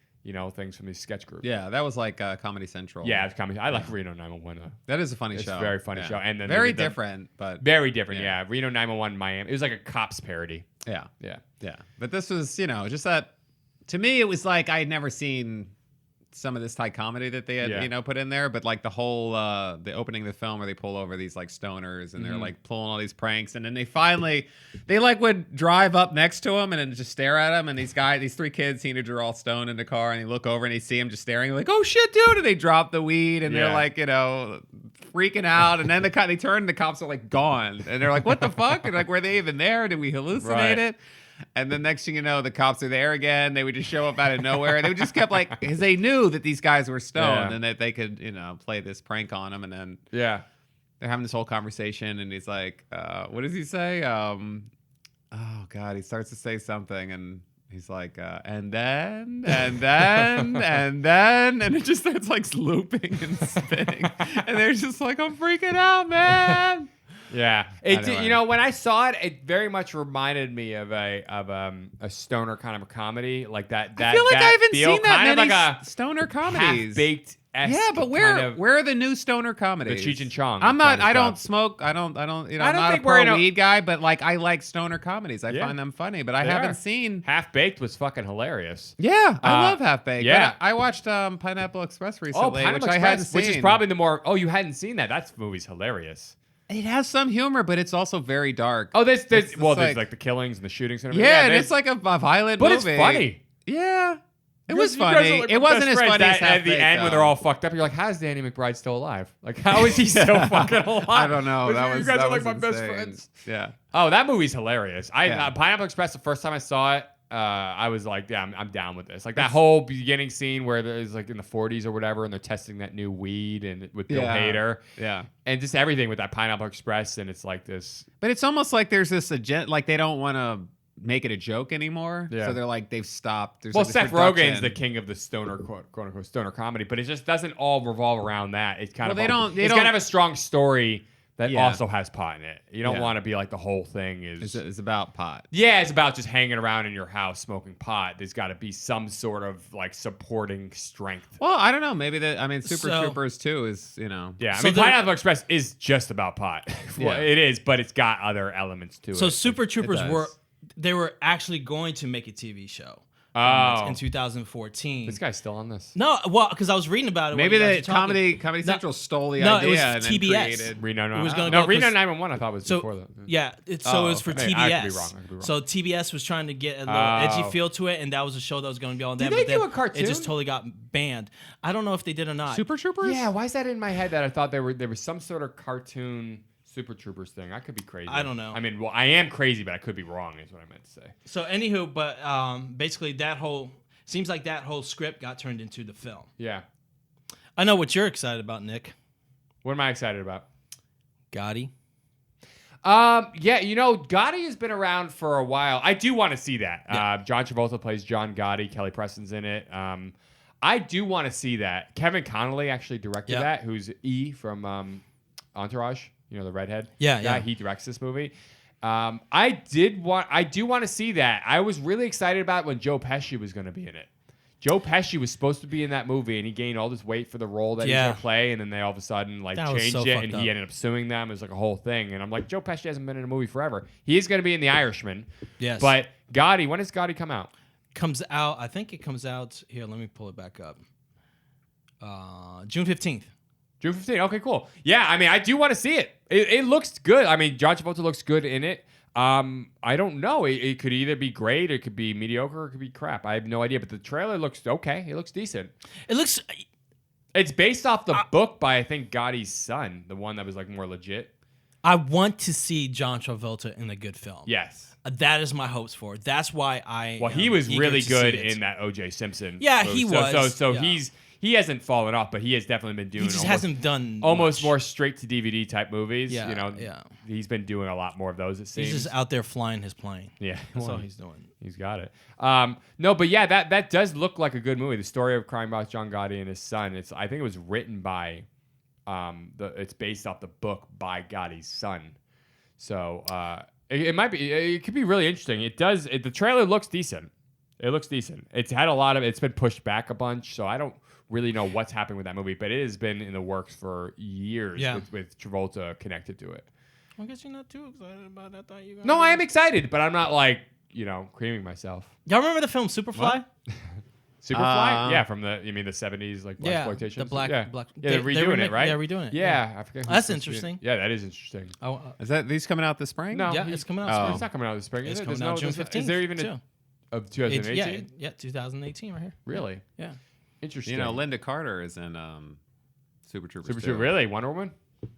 things from these sketch groups.
Yeah, that was like Comedy Central.
Yeah, it's comedy. I like Reno 911.
That is a funny
It's
show.
a very funny
Yeah.
show. And then
very
they did the-
different, but
Very different.
Yeah.
Yeah. Reno 911 Miami. It was like a cops parody.
yeah.
Yeah.
Yeah, but this was, just that. To me, it was like I had never seen some of this Thai comedy that they had,
Yeah.
put in there. But like the whole, the opening of the film where they pull over these like stoners and they're like pulling all these pranks, and then they like would drive up next to him and then just stare at him. And these 3 kids, teenagers, are all stoned in the car, and they look over and they see him just staring, like, oh shit, dude! And they drop the weed and they're
Yeah.
like, freaking out. And then they turn, and the cops are like gone, and they're like, what the fuck? And like, were they even there? Did we hallucinate
Right.
it? And the next thing you know, the cops are there again. They would just show up out of nowhere. They would just kept like, because they knew that these guys were stoned
Yeah.
and that they could, play this prank on them. And then
Yeah.
they're having this whole conversation, and he's like, what does he say? Oh God, he starts to say something, and he's like, and then, and it just starts like looping and spinning, and they're just like, I'm freaking out, man.
Yeah,
Anyway.
when I saw it, it very much reminded me of a stoner kind of a comedy, like that.
I feel like I haven't seen that
kind
many
of like a
stoner comedies.
half-baked.
Yeah, but where are the new stoner comedies?
The Cheech and Chong
I'm not.
kind of
I don't
stuff.
smoke. I don't. I'm
I don't
not a
think we're in
pro
a-
weed guy, but like I like stoner comedies. I
Yeah.
find them funny, but I
They
haven't
are.
seen.
Half Baked was fucking hilarious.
Yeah, I love Half Baked.
yeah.
But I watched Pineapple Express recently,
Oh, Pineapple
which I hadn't
Express,
seen.
which is probably the more. Oh, you hadn't seen that? That movie's hilarious.
It has some humor, but it's also very dark.
Oh, there's
It's
there's like the killings and the shootings and
yeah,
everything.
and
there's-
it's like a violent
but
movie.
it's funny.
Yeah, it was
You guys are
funny.
like
It
my
wasn't
best
as
friends.
funny as
At
Half
the
Baked,
end when
though.
they're all fucked up. You're like, how is Danny McBride still alive? Like, how is he still fucking alive?
I don't know.
You
That
guys
was
are like my
insane.
best friends.
Yeah.
Oh, that movie's hilarious.
Yeah.
Pineapple Express. The first time I saw it, I was like, yeah, I'm down with this. Like that whole beginning scene where there's like in the 40s or whatever, and they're testing that new weed and with Bill Hader.
Yeah.
And just everything with that Pineapple Express, and it's like this.
But it's almost like there's this agenda, like they don't want to make it a joke anymore.
Yeah.
So they're like, they've stopped. There's
Well,
like this
Seth
reduction.
Rogen's the king of the stoner, quote unquote, stoner comedy, but it just doesn't all revolve around that. It's kind of
They
it's
don't
gonna have a strong story that
Yeah.
also has pot in it. You don't
Yeah.
want to be like the whole thing is.
It's about pot.
Yeah, it's about just hanging around in your house smoking pot. There's got to be some sort of like supporting strength.
Well, I don't know. Maybe Super
So-
Troopers 2 is,
Yeah, I
So
mean,
there-
Pineapple Express is just about pot. Well,
Yeah.
it is, but it's got other elements to it.
So Super Troopers
does.
they were actually going to make a TV show in 2014.
This guy's still on this.
No, well, because I was reading about it. while
Maybe
you guys
the
were talking.
Comedy Central stole the
No, it
idea
was
and then
TBS.
created.
Reno
It was gonna
911. No,
go-
Reno
'cause-
911 I thought was before that.
Yeah, it was for
okay.
TBS.
I could be wrong.
So TBS was trying to get a little
Oh.
edgy feel to it, and that was a show that was going to be on them.
Did they
but then
do a cartoon?
It just totally got banned. I don't know if they did or not.
Super Troopers?
Yeah, why is that in my head that I thought there was some sort of cartoon Super Troopers thing? I could be crazy.
I don't know.
I mean, well, I am crazy, but I could be wrong. Is what I meant to say.
So anywho, but basically that whole script got turned into the film.
Yeah.
I know what you're excited about, Nick.
What am I excited about?
Gotti.
Yeah, Gotti has been around for a while. I do want to see that.
Yeah.
John Travolta plays John Gotti. Kelly Preston's in it. I do want to see that. Kevin Connolly actually directed
Yeah.
that, who's E from Entourage, the redhead.
Yeah,
guy.
yeah.
He directs this movie. I do want to see that. I was really excited about when Joe Pesci was going to be in it. Joe Pesci was supposed to be in that movie, and he gained all this weight for the role that he was
Yeah.
going to play, and then they all of a sudden
That was
changed
so
it,
fucked
and
up.
he ended up suing them. It was like a whole thing, and I'm like, Joe Pesci hasn't been in a movie forever. He is going to be in The Irishman.
Yes.
But Gotti, when does Gotti come out?
Comes out. I think it comes out here. Let me pull it back up. June 15th.
June 15th. Okay, cool. Yeah, I mean, I do want to see it. It looks good. I mean, John Travolta looks good in it. I don't know. It could either be great, it could be mediocre, or it could be crap. I have no idea. But the trailer looks okay. It looks decent.
It looks.
It's based off the book by, I think, Gotti's son, the one that was like more legit.
I want to see John Travolta in a good film.
Yes.
That is my hopes for it. That's why I.
Well,
am
he was
eager
really
to
good
see it.
in that O.J. Simpson.
Yeah,
movie.
he was.
So
Yeah.
he hasn't fallen off, but he has definitely been doing.
He just
almost,
hasn't done
almost
much.
more straight to DVD type movies.
Yeah, yeah.
He's been doing a lot more of those. It seems.
He's just out there flying his plane.
Yeah,
That's
well,
all he's doing.
He's got it. No, but yeah, that does look like a good movie. The story of crime about John Gotti and his son. I think it was written by, it's based off the book by Gotti's son. So it might be. It could be really interesting. It does. The trailer looks decent. It looks decent. It's had a lot of. It's been pushed back a bunch, so I don't really know what's happening with that movie. But it has been in the works for years.
Yeah.
With Travolta connected to it.
I guess you're not too excited about that. I thought you. Were
No, I am excited, but I'm not like creaming myself.
Y'all remember the film Superfly?
Superfly? Yeah, from the 70s like
Yeah,
blaxploitation.
the black.
Yeah,
black
yeah, they're redoing it, right?
Yeah, redoing it.
Yeah, I forget.
That's
who's supposed to be in-
interesting.
Yeah, that is interesting.
Oh,
Is that these coming out this spring?
No,
yeah, it's coming out.
Oh.
spring.
It's not coming out this spring.
It's
is it?
coming
There's
out
no-
June
there's-
15th.
Is there even
too.
of 2018?
It's, yeah, 2018 right here.
Really
Yeah.
interesting.
Linda Carter is in Super Troopers.
Super
2.
Troopers. Really, Wonder Woman.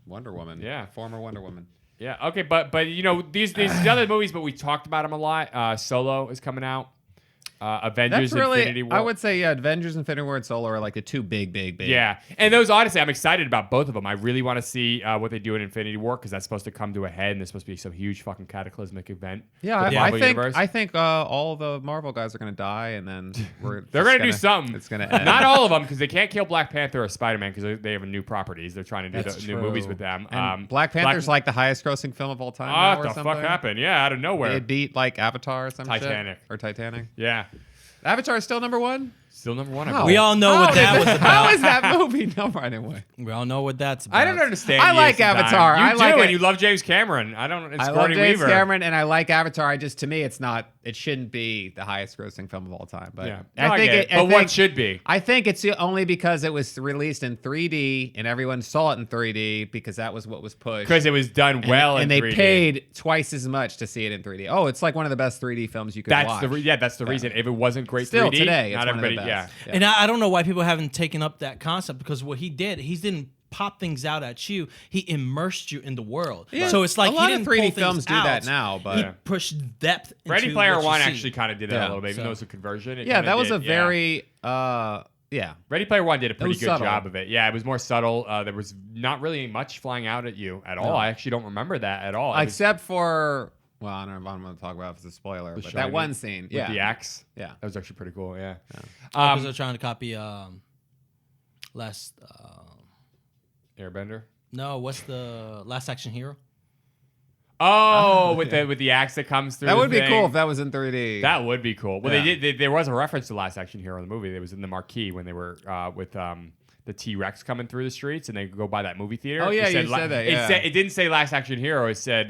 Wonder Woman.
Yeah.
Former Wonder Woman.
Yeah. Okay, but these other movies, but we talked about them a lot. Solo is coming out. Avengers:
That's really,
Infinity War.
I would say, yeah, Avengers: Infinity War and Solo are like the two big.
Yeah, and those honestly, I'm excited about both of them. I really want to see what they do in Infinity War because that's supposed to come to a head, and there's supposed to be some huge fucking cataclysmic event.
Yeah,
for the
I
Marvel
think
universe.
I think all the Marvel guys are gonna die, and then
They're gonna do something.
It's gonna end.
Not all of them because they can't kill Black Panther or Spider-Man because they have new properties. They're trying to do
That's
the new
true.
movies with them.
And Black Panther's like the highest grossing film of all time. now
what
or
the
something.
fuck happened? Yeah, out of nowhere.
It beat like Avatar or some
Titanic.
shit. Or Titanic.
Yeah,
Avatar is still number one.
still number one. I
How?
believe.
We all know what that was
How
about.
is that movie number anyway?
We all know what that's about.
I don't understand.
I
you
like
sometimes.
Avatar.
You
I
do,
like
and
it.
you love James Cameron. I don't. It's
I love
Sigourney
James
Weaver.
Cameron and I like Avatar. To me, it's not. It shouldn't be the highest grossing film of all time. But
Yeah,
I think
get
it.
But what should be?
I think it's only because it was released in 3D and everyone saw it in 3D because that was what was pushed.
Because it was done well,
and
in
they
3D.
paid twice as much to see it in 3D. Oh, it's like one of the best 3D films you could
That's
watch.
that's the reason. If it wasn't great
Still
3D,
today, it's
not
one of the
everybody.
best.
Yeah.
And I don't know why people haven't taken up that concept because what he did, he didn't pop things out at you. He immersed you in the world.
Yeah.
So it's like
a lot
he
of
didn't
3D
pull things
films do
out.
that now, but
He pushed depth.
Ready
into
Player
what you
One
see.
actually kind of did that
Yeah.
a little bit, even
So-
though it's a conversion. It
yeah,
kinda
that was
did,
a very yeah.
Ready Player One did a pretty
was
good
subtle.
job of it. Yeah, it was more subtle. There was not really much flying out at you at all.
No.
I actually don't remember that at all. It was
Except for I don't know if I'm going to talk about it if it's a spoiler, but
Shining
that one scene,
with
yeah,
the axe.
yeah.
That was actually pretty cool. Yeah.
Because they're trying to copy last.
Airbender.
No, what's the Last Action Hero?
Oh, with the axe that comes through.
That
the
would be
thing.
cool if that was in 3D.
That would be cool. Well,
Yeah.
there was a reference to Last Action Hero in the movie. It was in the marquee when they were with the T-Rex coming through the streets, and they go by that movie theater.
Oh, yeah,
It
you said that, yeah.
It didn't say Last Action Hero. It said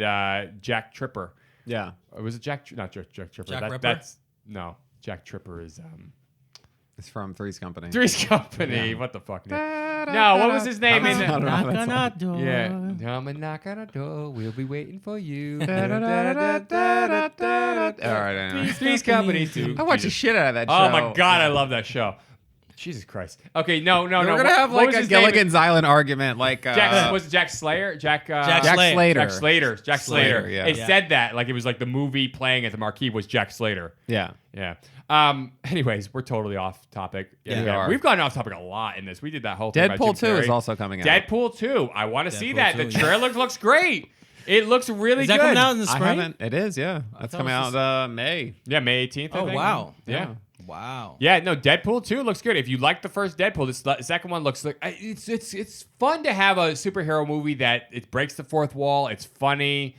Jack Tripper.
yeah.
Was it Jack? Not Jack Tripper.
Jack Ripper?
That's no. Jack Tripper is
It's from Three's Company.
Three's Company. What the fuck? No, what was his name?
I don't know
Knock
that
on
song.
our door.
Yeah, come and knock on our door. We'll be waiting for you.
All right, anyway.
Three's Company too.
I watched the shit out of that show.
Oh my god, I love that show. Jesus Christ. Okay, no.
We're gonna have
What
like
was
a
his name?
Gilligan's Island argument, like
Was it Jack Slayer? Jack
Jack
Slater.
Jack Slater.
Yeah.
It said that like it was like the movie playing at the marquee was Jack Slater.
Yeah.
Yeah. Anyways, we're totally off topic.
Yeah, we are.
We've gone off topic a lot in this. We did that whole thing. about
Deadpool
Jim
2 is
Carrey.
also coming out.
Deadpool 2. I want to see
Deadpool
that. The
2, yeah.
trailer looks great. It looks really
Is that
good.
coming out in the
I
spring?
haven't. It is, yeah. That's
thought
coming
it was
out May.
Yeah, May 18th. I
Oh
think.
wow.
Yeah.
Wow.
Yeah, no, Deadpool 2 looks good. If you like the first Deadpool, this second one looks like it's fun to have a superhero movie that it breaks the fourth wall. It's funny.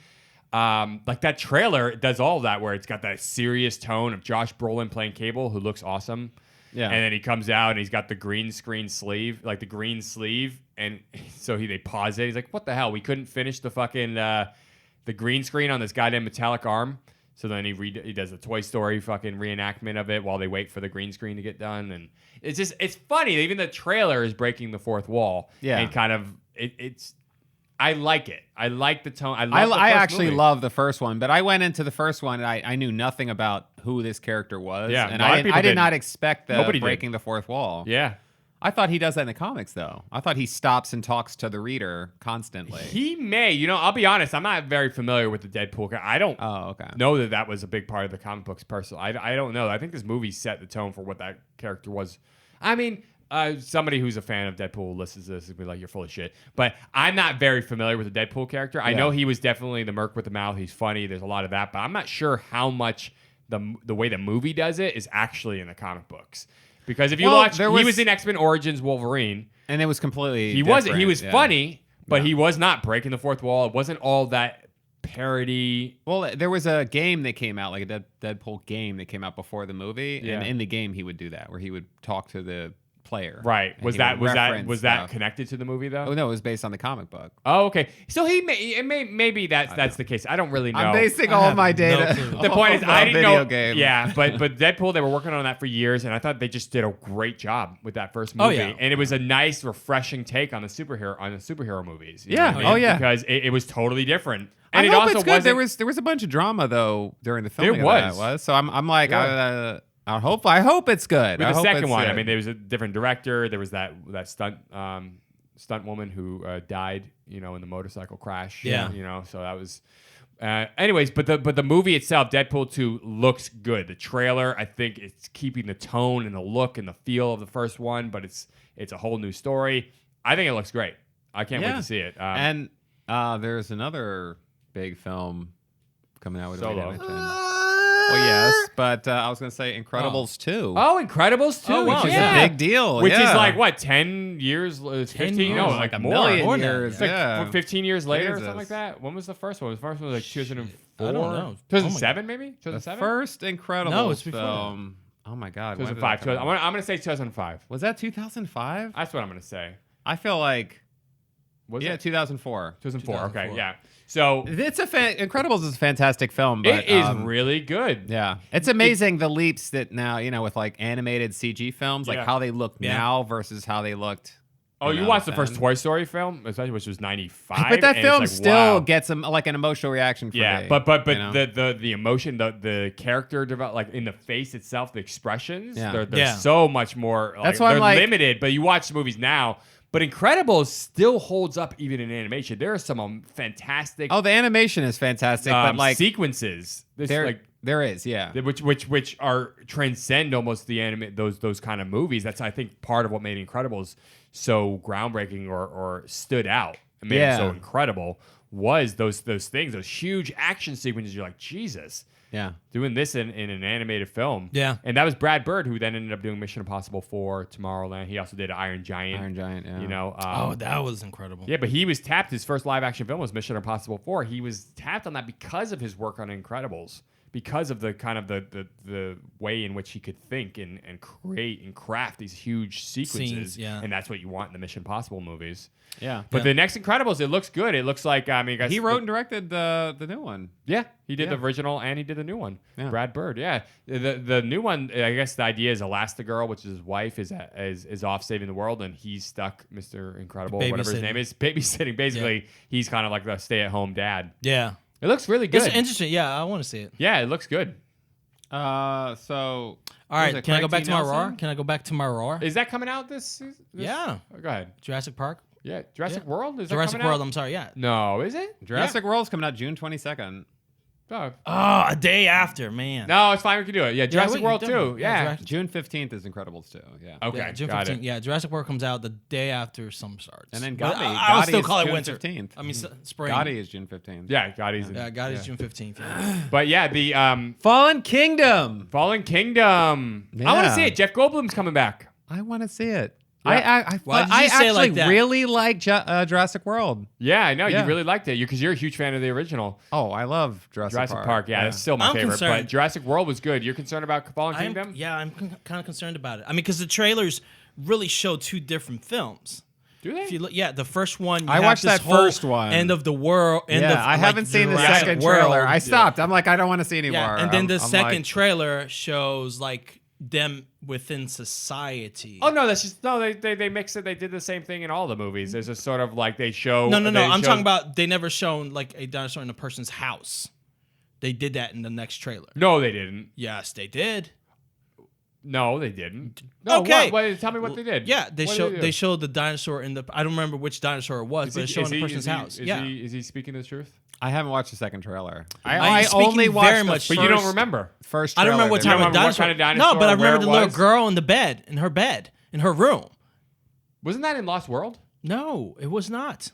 Like that trailer does all of that where it's got that serious tone of Josh Brolin playing Cable, who looks awesome.
Yeah.
And then he comes out and he's got the green screen sleeve, like the green sleeve, and so they pause it. He's like, "What the hell? We couldn't finish the fucking the green screen on this goddamn metallic arm." So then he does a Toy Story fucking reenactment of it while they wait for the green screen to get done, and it's funny. Even the trailer is breaking the fourth wall.
Yeah.
And kind of it's. I like it. I like the tone.
I actually love the first one, but I went into the first one and I knew nothing about who this character was.
Yeah,
and
a lot of
I
people
did
didn't.
not expect the
Nobody did.
breaking the fourth wall.
Yeah.
I thought he does that in the comics, though. I thought he stops and talks to the reader constantly.
He may. I'll be honest. I'm not very familiar with the Deadpool character. I don't
Oh, okay.
know that was a big part of the comic books personally. I don't know. I think this movie set the tone for what that character was. I mean, somebody who's a fan of Deadpool listens to this and be like, "You're full of shit." But I'm not very familiar with the Deadpool character. I know he was definitely the merc with the mouth. He's funny. There's a lot of that, but I'm not sure how much the way the movie does it is actually in the comic books. Because if you watch, he was in X-Men Origins Wolverine.
And it was completely
He
different.
was
Yeah.
funny, but he was not breaking the fourth wall. It wasn't all that parody.
Well, there was a game that came out, like a Deadpool game that came out before the movie.
Yeah.
And in the game, he would do that, where he would talk to the player.
Right.
And
Was
he
that
would
was that
reference
was that
stuff.
connected to the movie though?
Oh, no, it was based on the comic book.
Oh, okay. So maybe that's the case. I don't really know.
I'm basing all of my
have no
data.
clue.
The point is, I didn't
video
know.
game.
Yeah, but Deadpool, they were working on that for years, and I thought they just did a great job with that first movie.
yeah.
And it was a nice, refreshing take on the superhero movies. you
Yeah.
know what I mean?
Oh, yeah.
Because it was totally different. And
I
it
hope
also
it's good.
wasn't.
There was a bunch of drama though during the filming.
There
of
was.
that, so I'm like,
Yeah.
I hope it's good.
With
I
the
hope
second
it's
one, I
good.
mean, there was a different director. There was that stunt woman who died, in the motorcycle crash.
Yeah.
So that was. Anyways, but the movie itself, Deadpool 2, looks good. The trailer, I think, it's keeping the tone and the look and the feel of the first one, but it's a whole new story. I think it looks great. I can't wait to see it.
And there's another big film coming out with
Solo.
Well, yes, but I was going to say Incredibles 2.
Oh, Incredibles 2,
Oh, wow.
which is
yeah.
a big deal.
Which
yeah.
is like what, 10 years? 15?
years.
No,
like
like
a
more.
million
More than
years.
It's like
yeah.
15 years later or
Jesus.
something like that. When was the first one? The first one was like 2004.
I don't know.
2007 maybe?
The
2007?
first Incredibles
No, it's before
film. Oh my God. when did that
2005.
come out?
I'm going to say 2005.
Was that 2005?
That's what I'm going to say.
I feel like,
Was
yeah,
it?
2004.
2004. Okay,
2004.
yeah. So
It's Incredibles is a fantastic film, but
it is really good.
yeah, it's amazing the leaps that now with like animated CG films, like
Yeah.
how they look
Yeah.
now versus how they looked.
Oh, you
know,
watched the first
then.
Toy Story film, especially which was 95.
But that
and it's
film
like,
still
wow.
gets like an emotional reaction for
Yeah,
me.
but
you know?
the emotion, the character develop, like in the face itself, the expressions,
Yeah.
they're
Yeah.
so much more. Like,
That's why I'm
they're
like-
limited. But you watch the movies now, But Incredibles still holds up even in animation. There are some fantastic
Oh, the animation is fantastic, but like
sequences.
there is, yeah.
Which are transcend almost the anime those kind of movies. That's I think part of what made Incredibles so groundbreaking or stood out and made it so incredible was those things, those huge action sequences. You're like, Jesus.
Yeah.
Doing this in an animated film.
Yeah.
And that was Brad Bird, who then ended up doing Mission Impossible 4, Tomorrowland. He also did Iron Giant.
Yeah.
You know.
Oh, that was incredible.
Yeah, but he was tapped. His first live action film was Mission Impossible 4. He was tapped on that because of his work on Incredibles, because of the kind of the way in which he could think and create and craft these huge sequences.
Scenes,
And that's what you want in the Mission Impossible movies.
Yeah.
But the next Incredibles, it looks good. It looks like, I mean, guys,
He wrote and directed the new one.
Yeah, he did
Yeah.
the original and he did the new one.
Yeah.
Brad Bird. Yeah, the new one. I guess the idea is Elastigirl, which is his wife, is off saving the world, and he's stuck, Mr. Incredible, whatever his name is, babysitting. Basically, he's kind of like the stay-at-home dad.
Yeah.
It looks really good.
It's interesting. Yeah, I want to see it.
Yeah, it looks good.
So
All right, can I go back to my roar? Can I go back to my roar?
Is that coming out this season?
Yeah.
Oh, go ahead.
Jurassic Park?
Yeah, Jurassic World? Is that
Jurassic
coming
World,
out?
I'm sorry, yeah.
No, is it?
Jurassic World's coming out June 22nd.
Oh.
Oh, a day after, man.
No, it's fine. We can do it. Yeah, Jurassic
we-
World
definitely.
too.
Yeah,
Yeah.
Jurassic-
June 15th is Incredibles 2. Yeah.
Okay,
Yeah, June
got
15th.
it.
Yeah, Jurassic World comes out the day after some starts.
And then
But
Gotti.
I'll
Gotti
still
is
call it
June
winter.
15th.
I mean, spring.
Gotti is June 15th.
Yeah, Gotti's.
Yeah, Gotti's June 15th. Yeah.
But yeah, the
Fallen Kingdom.
Fallen Kingdom. I want to
Yeah.
see it. Jeff Goldblum's coming back.
I want to see it.
Yeah.
Why did
I
you say it
actually
like that?
really like Jurassic World.
Yeah, I know.
Yeah.
You really liked it because you're a huge fan of the original
Oh, I love Jurassic
Park. Yeah, that's still my
I'm
favorite.
concerned.
But Jurassic World was good. You're concerned about Fallen Kingdom?
I'm kind of concerned about it. I mean, because the trailers really show two different films.
Do they?
If you look, yeah, the first one.
I watched that
whole
first one.
End of the world. End
Yeah,
of,
I
like,
haven't seen the
Jurassic
second
World.
trailer. I stopped. I'm like, I don't want to see anymore.
Yeah, and then the
I'm
second
like,
trailer shows like them within society.
Oh no, that's just They mix it. They did the same thing in all the movies. There's a sort of like they show.
No.
they
I'm
show-
talking about they never shown like a dinosaur in a person's house. They did that in the next trailer.
No, they didn't.
Yes, they did.
No, they didn't. No,
Okay.
What, tell me what they did.
Yeah, they
What
showed
did
they
do?
showed the dinosaur in the. I don't remember which dinosaur it was,
Is
but
he-
it's showing
is
the
he-
person's
is he-
house.
Is
Yeah.
is he speaking the truth?
I haven't watched the second trailer.
I'm
I
speaking
only
very
watched
much
the
But you don't
first-
remember.
First
I don't remember what
trailer.
type of
remember what
dinosaur.
kind of dinosaur,
No, but I
where
remember
it
the little
was?
girl in the bed, in her room.
Wasn't that in Lost World?
No, it was not.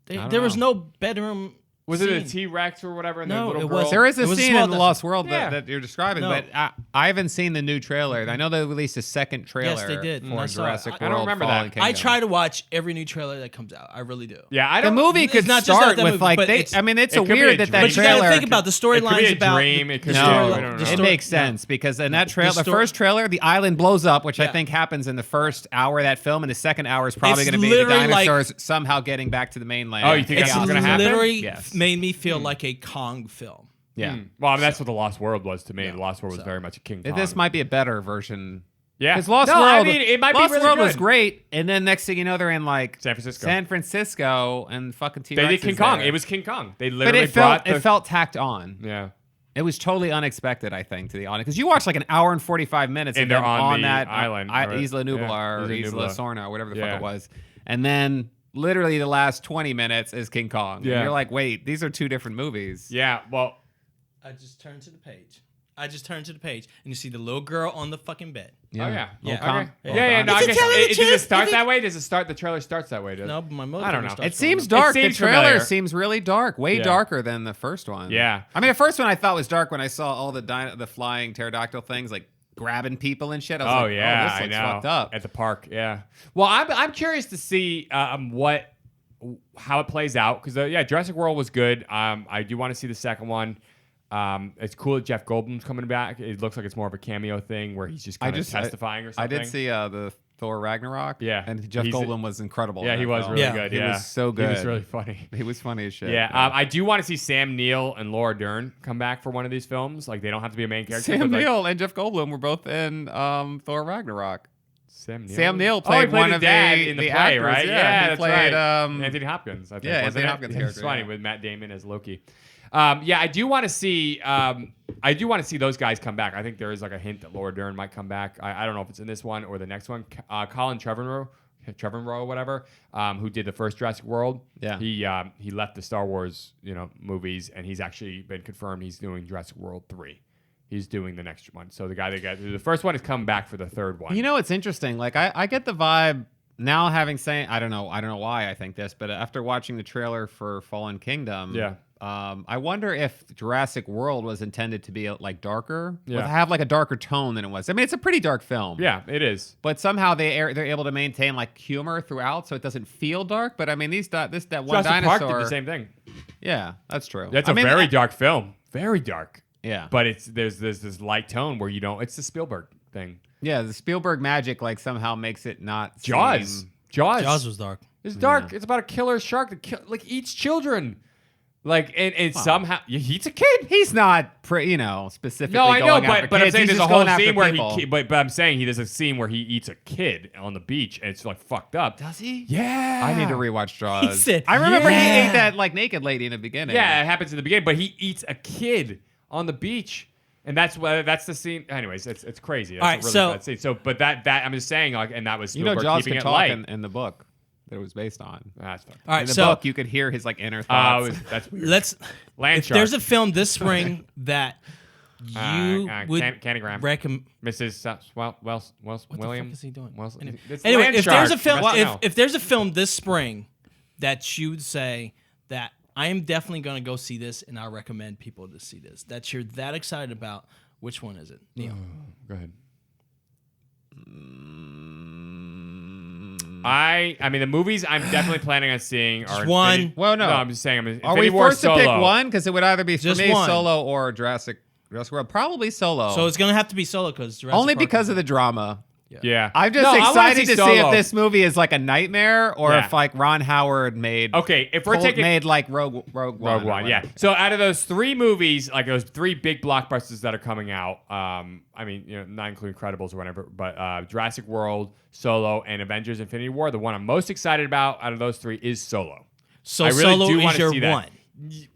don't
There was
know.
no bedroom.
Was it a
scene.
T-Rex or whatever? And
No,
the little
it
girl?
wasn't.
There is
It
a
was a
scene
small
in the
dinosaur.
Lost World
Yeah.
that you're describing,
No.
but I haven't seen the new trailer. I know they released a second trailer
Yes, they did, and
for
I saw it.
Jurassic
I
World.
don't remember
Fallen
that.
Kingdom.
I try to watch every new trailer that comes out. I really do.
Yeah, I
The
don't.
movie
It's
could
not just
start
that
with
movie,
like
but
they.
it's-
I mean, it's
it
a
could be
weird
a
that
dream.
that
But you gotta
trailer.
think about the
It could be
storylines
a
about
dream, it could
the
be-
story-
I don't know.
the
It
story-
makes sense because in that
The
trailer, the
story-
first trailer, the island blows up, which I
Yeah.
think happens in the first hour of that film, and the second hour is probably
It's
going to be the
literally like-
dinosaurs somehow getting back to the mainland.
Oh, you think
It's
that's what's gonna happen?
literally
Yes.
made me feel like a Kong film.
Yeah.
Well, I mean, that's what the Lost World was to me. The Lost World was very much a King Kong.
This might be a better version.
yeah.
Because Lost
No,
World,
I mean, it might
Lost
be really
World
good.
was great, and then next thing you know, they're in like
San Francisco.
San Francisco, and fucking T-Rex.
They did King
is
Kong.
there.
It was King Kong. They
but
literally
it felt
brought
it felt tacked on.
Yeah.
It was totally unexpected, I think, to the audience because you watch like an hour and 45 minutes
And
of
they're
them
on the
that
island, right?
Isla Nublar
Yeah,
or
Isla
Isla
Nublar.
Sorna, whatever the
Yeah.
fuck it was, and then literally the last 20 minutes is King Kong.
Yeah.
And you're like, wait, these are two different movies.
Yeah. Well,
I just turned to the page. And you see the little girl on the fucking bed.
oh yeah.
Yeah.
Okay.
Kong.
Yeah. No,
Is
I
it
guess
telling the
does
truth?
it start
Is it-
that way? Does it start? The trailer starts that way. Does
No, but my mother.
I don't know.
It seems dark.
seems
the trailer
familiar.
seems really dark, way
Yeah.
darker than the first one.
Yeah.
I mean, the first one I thought was dark when I saw all the flying pterodactyl things like grabbing people and shit. I was
Oh
like,
yeah,
this
I
looks
know.
fucked up.
At the park. Yeah. Well, I'm curious to see how it plays out because yeah, Jurassic World was good. I do want to see the second one. It's cool that Jeff Goldblum's coming back. It looks like it's more of a cameo thing where he's just kind of testifying or
I
something.
did see the Thor Ragnarok.
Yeah.
and Jeff
He's-
Goldblum was incredible.
Yeah,
in
he
that
was
film.
really
Yeah.
good.
He
Yeah,
was so
He was
good.
really funny.
He was funny as shit.
Yeah, I do want to see Sam Neill and Laura Dern come back for one of these films. Like they don't have to be a main character.
Sam
but, like,
Neill and Jeff Goldblum were both in Thor Ragnarok.
Sam Neill.
Sam Neill
he
played one
the
of
dad
the-
in the,
the
play,
actors,
right?
yeah. He
that's
played,
right. Anthony Hopkins. I think.
yeah,
wasn't
Anthony
it?
Hopkins'
It's
character,
funny
yeah.
with Matt Damon as Loki. Yeah, I do want to see. I do want to see those guys come back. I think there is like a hint that Laura Dern might come back. I don't know if it's in this one or the next one. Colin Trevorrow Trevorrow or whatever, who did the first Jurassic World.
Yeah.
He left the Star Wars, movies, and he's actually been confirmed he's doing Jurassic World 3. He's doing the next one. So the guy that got the first one is coming back for the third one.
You know, it's interesting. Like I get the vibe now, having saying I don't know why I think this, but after watching the trailer for Fallen Kingdom, I wonder if Jurassic World was intended to be like darker, have like a darker tone than it was. I mean, it's a pretty dark film.
Yeah, it is.
But somehow they're able to maintain like humor throughout, so it doesn't feel dark. But I mean, that one
Jurassic
dinosaur.
Park did the same thing.
Yeah, that's true.
That's a very dark film. Very dark.
Yeah,
but there's this light tone where you don't. It's the Spielberg thing.
Yeah, the Spielberg magic like somehow makes it not
Jaws.
Jaws was dark.
It's dark. It's about a killer shark that eats children. Like and somehow he eats a kid.
He's not, specifically.
No, I know,
going after
but I'm
kids.
saying
He's
there's a
just
whole
going after
scene where
people.
but I'm saying there's a scene where he eats a kid on the beach and it's like fucked up.
Does he?
Yeah.
I need to rewatch Jaws.
He said,
I remember he
yeah.
ate that like naked lady in the beginning.
Yeah, it happens in the beginning, but he eats a kid on the beach. And that's the scene. Anyways, it's crazy. That's
All right,
a really
so-
bad scene. So, but that I'm just saying, like, and that was Spielberg
Jaws
keeping
could
it
talk
light.
in the book that it was based on.
That's fucked.
All right,
In the
so
book, you could hear his like inner thoughts.
That's weird.
let's.
Land
If
shark.
there's a film this spring that you would
Canagram.
recommend.
Mrs.
What
William.
the fuck is he doing?
Wilson. It's
Anyway,
Land
if
Shark
there's a film,
from SNL.
if there's a film this spring that you would say that I am definitely going to go see this, and I recommend people to see this, that you're that excited about, which one is it, Neil?
Go ahead. I mean the movies I'm definitely planning on seeing are
Just one.
Infinity-
Well, no.
I'm just saying.
Are
Infinity
we
War
forced to pick
Solo.
one? Because it would either be for
Just
me
one.
Solo or Jurassic World. Probably Solo.
So it's going to have to be Solo because
only because of the drama.
Yeah,
I'm just
No, I wanna
excited to see
Solo.
if this movie is like a nightmare or
Yeah.
if like Ron Howard made
Okay, if we're taking
made like Rogue One.
Rogue
or
One, yeah.
whatever.
So out of those three movies, like those three big blockbusters that are coming out, I mean, not including Incredibles or whatever, but Jurassic World, Solo, and Avengers: Infinity War. The one I'm most excited about out of those three is Solo.
So
I really
Solo
do
is
wanna
your
see that.
one.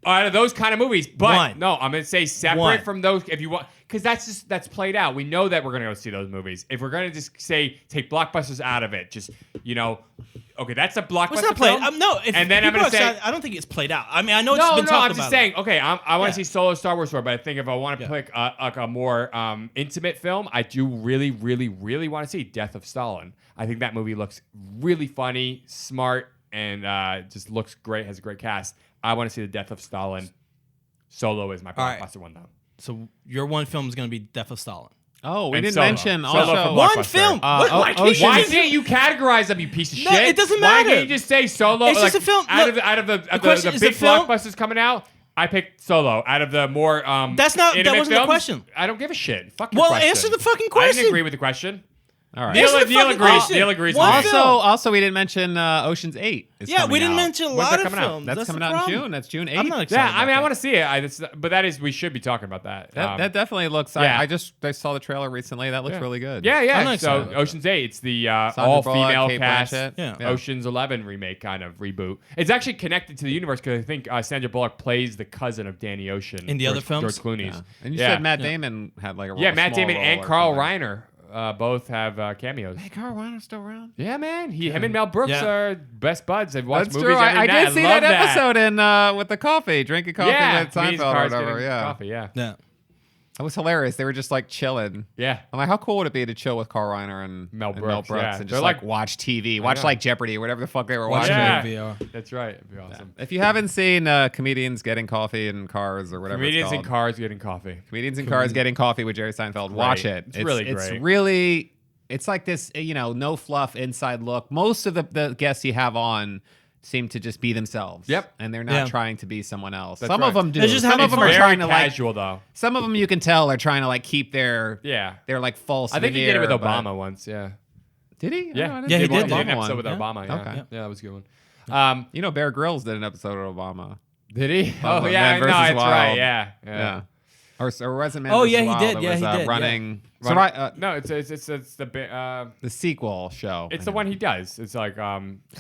Out of those kind of movies, but
One.
no, I'm gonna say separate
One.
from those. If you want, because that's played out. We know that we're gonna go see those movies. If we're gonna just say take blockbusters out of it, just okay, that's a blockbuster.
Well, it's not played.
film.
No, if
and then I'm
people
gonna
are
say.
excited, I don't think it's played out. I mean, I know it's
No,
been
no,
talked
I'm
about.
just saying. Okay, I want
Yeah.
to see Solo Star Wars story, but I think if I want to pick a more intimate film, I do really, really, really want to see Death of Stalin. I think that movie looks really funny, smart, and just looks great. Has a great cast. I want to see the Death of Stalin. Solo is my
All right.
blockbuster one though.
So your one film is going to be Death of Stalin.
Oh, we
And
didn't
Solo.
mention
Solo
also
for
One
blockbuster.
film. Why can't
Ocean-
you
Why
just-
can't you categorize them, you piece of
No,
shit?
it doesn't
Why
matter.
can't you just say Solo?
It's just a film.
Out
Look,
of the
question
the
is
big
the film-
blockbusters coming out, I picked Solo. Out of the more
That's not- that
intimate
wasn't the
films,
question.
I don't give a shit. Fuck your
Well,
question.
answer the fucking
I
question.
didn't agree with the question.
All right.
Answer the
Neil
fucking
agrees.
question.
Neil agrees.
One
with me.
film.
Also, we didn't mention Ocean's 8. Is
Yeah,
coming
we didn't
out.
mention a
When's
lot
that
of
coming out?
films.
That's coming
the
out in
problem.
June. That's June 8th.
I'm not excited.
Yeah, I mean, I
about
want to see it. But that is, we should be talking about that.
That definitely looks.
yeah.
I saw the trailer recently. That looks really good.
Yeah,
I'm
yeah.
not
So
excited about
Ocean's 8, it's the
Sandra
all-female
Bullock, Kate
cast.
Blanchett.
Yeah.
Ocean's 11 remake kind of reboot. It's actually connected to the universe because I think Sandra Bullock plays the cousin of Danny Ocean
In the other
George
films?
Clooney's.
Yeah. And you
Yeah.
said Matt Damon had like a role,
Yeah, Matt
small
Damon
role
and
or
Carl
something.
Reiner both have cameos.
Hey, Carl Reiner's still around.
Yeah, man. Him and Mel Brooks
Yeah.
are best buds. They've watched
That's
movies
true.
every
I
night.
did see
love
that episode in with the coffee, drinking coffee
Yeah,
with Seinfeld or whatever. Yeah,
coffee. Yeah,
Yeah.
that was hilarious. They were just like chilling.
yeah.
I'm like, how cool would it be to chill with Carl Reiner and
Mel Brooks, yeah.
and
They're
just
like-
watch TV, watch
know.
like Jeopardy or whatever the fuck they were
Watch
watching.
Yeah.
VR.
That's right. It'd be awesome.
If you haven't seen comedians getting coffee in cars or whatever,
Comedians
it's
in
called.
cars getting coffee.
Comedians in cars getting coffee with Jerry Seinfeld. Watch it.
It's really great.
It's really. It's like this, no fluff inside look. Most of the guests you have on seem to just be themselves.
Yep.
And they're not
Yeah.
trying to be someone else.
That's
Some of
right.
them do.
They're just
Some
having
of them
fun.
are
Very
trying to like.
casual though.
Some of them you can tell are trying to like keep their
Yeah.
like false.
I think he did it with
veneer, but-
Obama once. Yeah.
Did he?
Yeah.
Oh, I didn't
Yeah,
see
he
the
did.
He did an
Obama
episode
one.
with Obama. Yeah.
Okay.
Yeah, that was a good one.
Bear Grylls did an episode of Obama.
Did he?
Of
Oh yeah,
Man
no,
versus
that's
Wild.
right. Yeah.
Yeah. Or wasn't Man
Oh,
versus
yeah, he
Wild,
did.
it
Yeah,
was,
he did, yeah.
running.
Run- no, it's the
The sequel show.
it's the one he does. It's like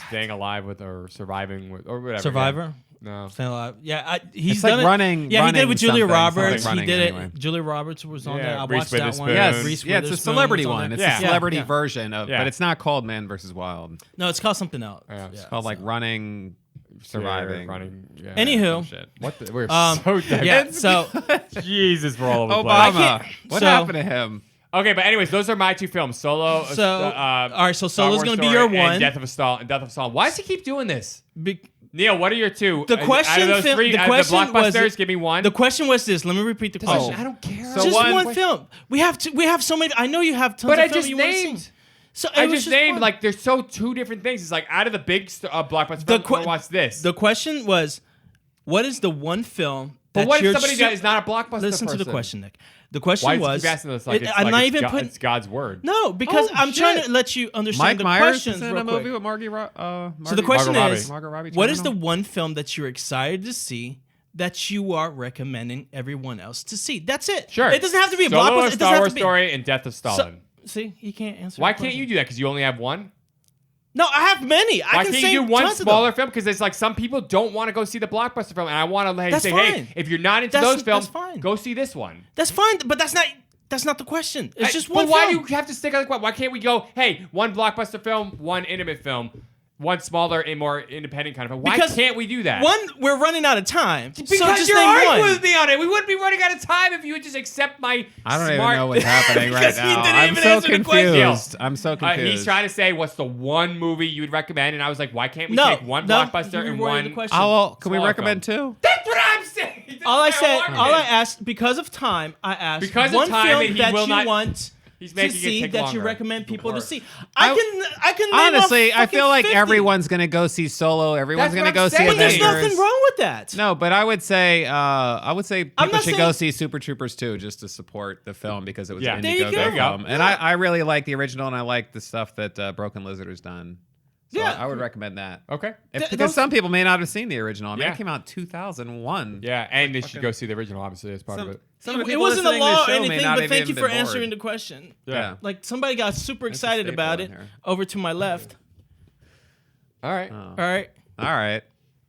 staying alive with or surviving with or whatever.
Survivor.
No.
Staying Alive. Yeah, he's
It's like
done it.
running-
Yeah, he did it
running
with Julia
something,
Roberts.
something
He did
running
it.
anyway.
Julia Roberts was on
Yeah,
there. I
Reese
watched that one.
Witherspoon.
Yes,
Reese
yeah, it's a
Witherspoon
celebrity
was on
one.
there.
It's
Yeah.
a celebrity
Yeah.
version of,
Yeah.
but it's not called Man vs. Wild. It's
No, it's called something else.
Yeah.
called like Running, Surviving.
Running. Yeah.
Anywho,
Shit.
What? We're
um,
so dead.
yeah. So
Jesus, we're all over the place.
Obama.
can't-
What
so-
happened to him?
Okay, but anyways, those are my two films. Solo.
So, all right, so
Star
Solo's
Wars
gonna be
Story
your
and
one.
Death of Stalin. Why does he keep doing this?
be-
Neil, what are your two?
the question,
out of those
film-
three,
the
out
question
of the blockbusters,
was,
give me one.
The question was this. Let me repeat the question.
I don't care.
So
Just
one-
one film. We have so many. I know you have tons
but
of
I
films
just
you wanna see.
named.
So
I
it was
just named
fun.
like there's so two different things. It's like out of the big blockbuster films,
que-
watch this.
The question was, what is the one film?
But
that
what if
you're
somebody
su-
that is not a blockbuster
Listen to the
person?
question, Nick. The question
Why does
was.
he keep asking this like it's,
I'm
like
not
it's
even
God,
putting.
it's God's word?
No, because
Oh,
I'm trying
shit.
to let you understand
Mike
the
Myers
questions
is in
real
a movie
quick.
with Margie.
So the question
Margot
is,
Margot Robbie
what is the
Terminal?
one film that you're excited to see that you are recommending everyone else to see? That's it.
Sure.
It doesn't have to be a
Solo,
blockbuster. It doesn't
Star
have
Wars
to be.
Story, and Death of Stalin.
See, he can't answer.
Why
the
can't you
question.
do that? Because you only have one.
No, I have many.
Why
I can
can't
say
you do one
tons of
smaller
them.
film? Because it's like some people don't want to go see the blockbuster film, and I want to
That's
say,
fine.
hey, if you're not into
That's-
those films,
that's fine.
go see this one.
That's fine, but that's not the question. It's just one
But why
film.
do you have to stick on the Why can't we go, hey, one blockbuster film, one intimate film, one smaller and more independent kind of film? Why
Because
can't we do that?
One, we're running out of time.
Because
so just
you're
name
arguing
one.
with me on it. We wouldn't be running out of time if you would just accept my
I don't even
smart...
know what's happening right
Because he
now.
didn't
I'm
even
so
answer the question.
confused. I'm so confused.
He's trying to say, what's the one movie you would recommend? And I was like, why can't we
No,
take one
no,
blockbuster
you
and
reworded
one...
the question.
Oh, well, can we
smaller
recommend two?
That's what I'm saying. That's
All I
my
said,
argument.
all I asked, because of time, I asked
Because of
one
time
film
that he
that
will
you
not-
want
He's
to
making it
see
take
that you
longer.
recommend people to
Worse.
see. I can name off
Honestly, I
fucking
feel like
50.
everyone's gonna go see Solo. Everyone's
That's
gonna
what
go
I'm
see
saying.
But there's
Avengers.
nothing wrong with that.
No, but I would say
I'm
people
not
should go
saying-
see Super Troopers 2 just to support the film because it was
Yeah.
an
There you
Indiegogo
go. There you
go.
film. And I really like the original and I like the stuff that Broken Lizard has done. So
Yeah.
I would recommend that.
Okay.
Because
those-
some people may not have seen the original. I mean,
Yeah.
it came out in 200001.
Yeah, and they should go see the original, obviously, as part of it.
Some of the
It
people
wasn't a
listening to the
law or
show may
anything,
not
but
have
thank
even
you for
been
answering
bored.
the question.
Yeah.
Like somebody got super excited
staple
about
in
it
here.
over to my left.
All right.
All right.
All right.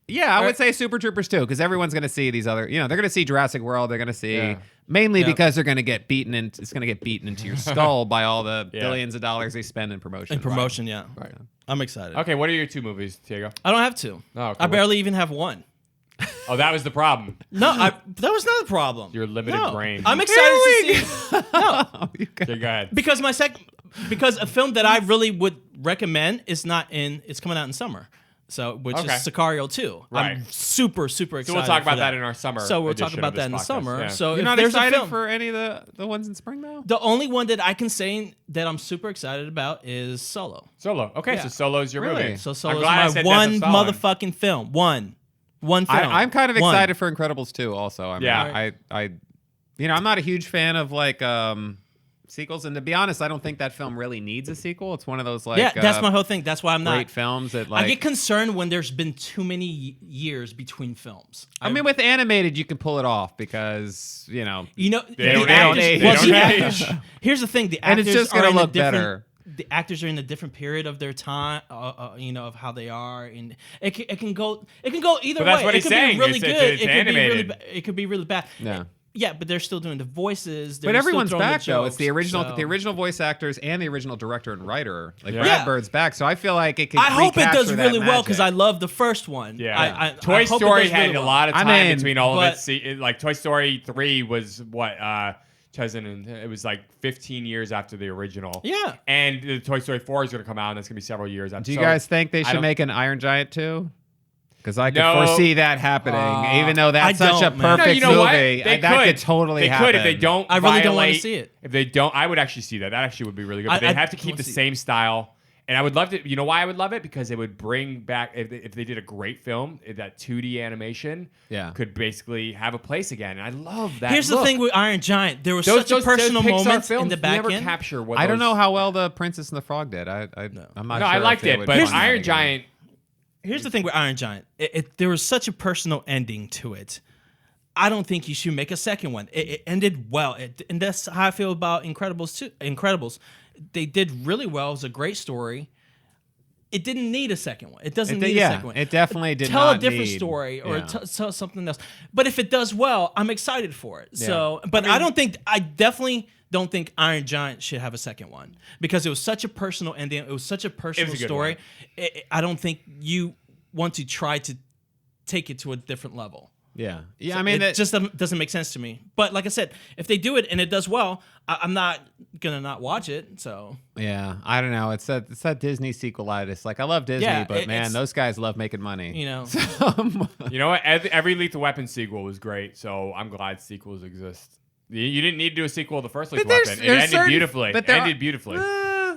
Yeah, I would say Super Troopers 2 because everyone's going to see these other, they're going to see Jurassic World. They're going to see
Yeah.
mainly
Yep.
because they're going to get beaten and it's going to get beaten into your skull by all the
Yeah.
billions of dollars they spend in promotion.
In promotion, yeah.
Right.
I'm excited.
Okay, what are your two movies, Diego?
I don't have to.
Oh, okay.
I barely even have one.
Oh, that was the problem.
No, that was not a problem.
Your limited
No.
brain.
I'm excited to see. No,
Okay, go ahead.
because because a film that I really would recommend is not in. It's coming out in summer, which
Okay.
is Sicario 2.
Right.
I'm super excited.
So we'll talk
for
about that in our summer.
So we'll talk
edition
about
of this
that in the
podcast.
summer.
Yeah.
So
You're
if
not
there's a
excited
film,
for any of the ones in spring though?
the only one that I can say that I'm super excited about is Solo.
Solo. Okay,
Yeah.
so Solo's your
Really?
movie.
So
I'm
Solo's
glad I
my
said
one
Death of Stalin.
motherfucking film. One film.
I'm kind of
One.
excited for Incredibles 2 also. I mean,
Yeah.
I'm not a huge fan of like sequels, and to be honest, I don't think that film really needs a sequel. It's one of those like
Yeah, that's my whole thing. That's why I'm not.
great films that
I
like
get concerned when there's been too many years between films.
I mean, with animated, you can pull it off because
They don't
age. They
well,
don't
the
age.
actors- Here's the thing: the
And
actors
it's just
are
gonna
in a
look
different-
better.
The actors are in a different period of their time, of how they are, and it can go either
But that's
way.
what
It
he's
could
saying.
be really
It's-
good.
it's
It could be really
animated.
it could be really bad.
Yeah.
Yeah, but they're still doing the voices.
But everyone's back though. It's the
original.
original voice actors and the original director and writer. Like
Yeah.
Brad
Yeah.
Bird's back, so I feel like it can.
I hope it does
recapture that
really well because I
magic.
love the first one.
Yeah.
I
Toy
hope it
Story
does
had
really
a
well.
lot of
I
time
mean,
between all of
but-
it. See, like Toy Story 3 was what 2000 it was like 15 years after the original.
Yeah.
And the Toy Story 4 is going to come out, and that's going to be several years after.
Do you
So
guys think they
I
should
don't-
make an Iron Giant too? Because I could
No.
foresee that happening, even though that's
I
such a
don't, man.
perfect
No, you know what?
movie.
They
that
could.
could totally
They
happen.
could if they don't.
I really don't wanna
violate-
see it.
If they don't, I would actually see that. That actually would be really good. But they have to keep
wanna
the
see it.
same style. And I would love to. You know why I would love it? Because it would bring back if they did a great film, that 2D animation.
Yeah.
Could basically have a place again. And I love that.
Here's
look.
the thing with Iron Giant: there was
Those
such a personal
Pixar
moment
films
in the back
never
end.
capture what
I don't
those-
know how well the Princess and the Frog did. I'm not
No,
sure.
I liked
if they
it,
would
but
find that
Iron
again.
Giant.
Here's the thing with Iron Giant: there was such a personal ending to it. I don't think you should make a second one. It ended well, and that's how I feel about Incredibles too. Incredibles, they did really well. It was a great story. it didn't need a second one. It doesn't
It did-
need a
yeah,
second one.
it definitely did
tell
not
a different
need-
story or
yeah.
tell something else. But if it does well, I'm excited for it. So, but I definitely don't think Iron Giant should have a second one because it was such a personal ending. It was such a personal
a good
story. I don't think you want to try to take it to a different level.
Yeah. Yeah.
So
I mean,
it just doesn't make sense to me. But like I said, if they do it and it does well, I'm not gonna not watch it. So
yeah, I don't know. It's that Disney sequelitis. Like, I love Disney,
Yeah,
but man,
it's-
those guys love making money.
you know,
You know what? Every Lethal Weapon sequel was great, so I'm glad sequels exist. You didn't need to do a sequel to the first Lethal
there's-
Weapon. It
there's
ended
certain-
beautifully.
but
It
there
ended
are-
beautifully.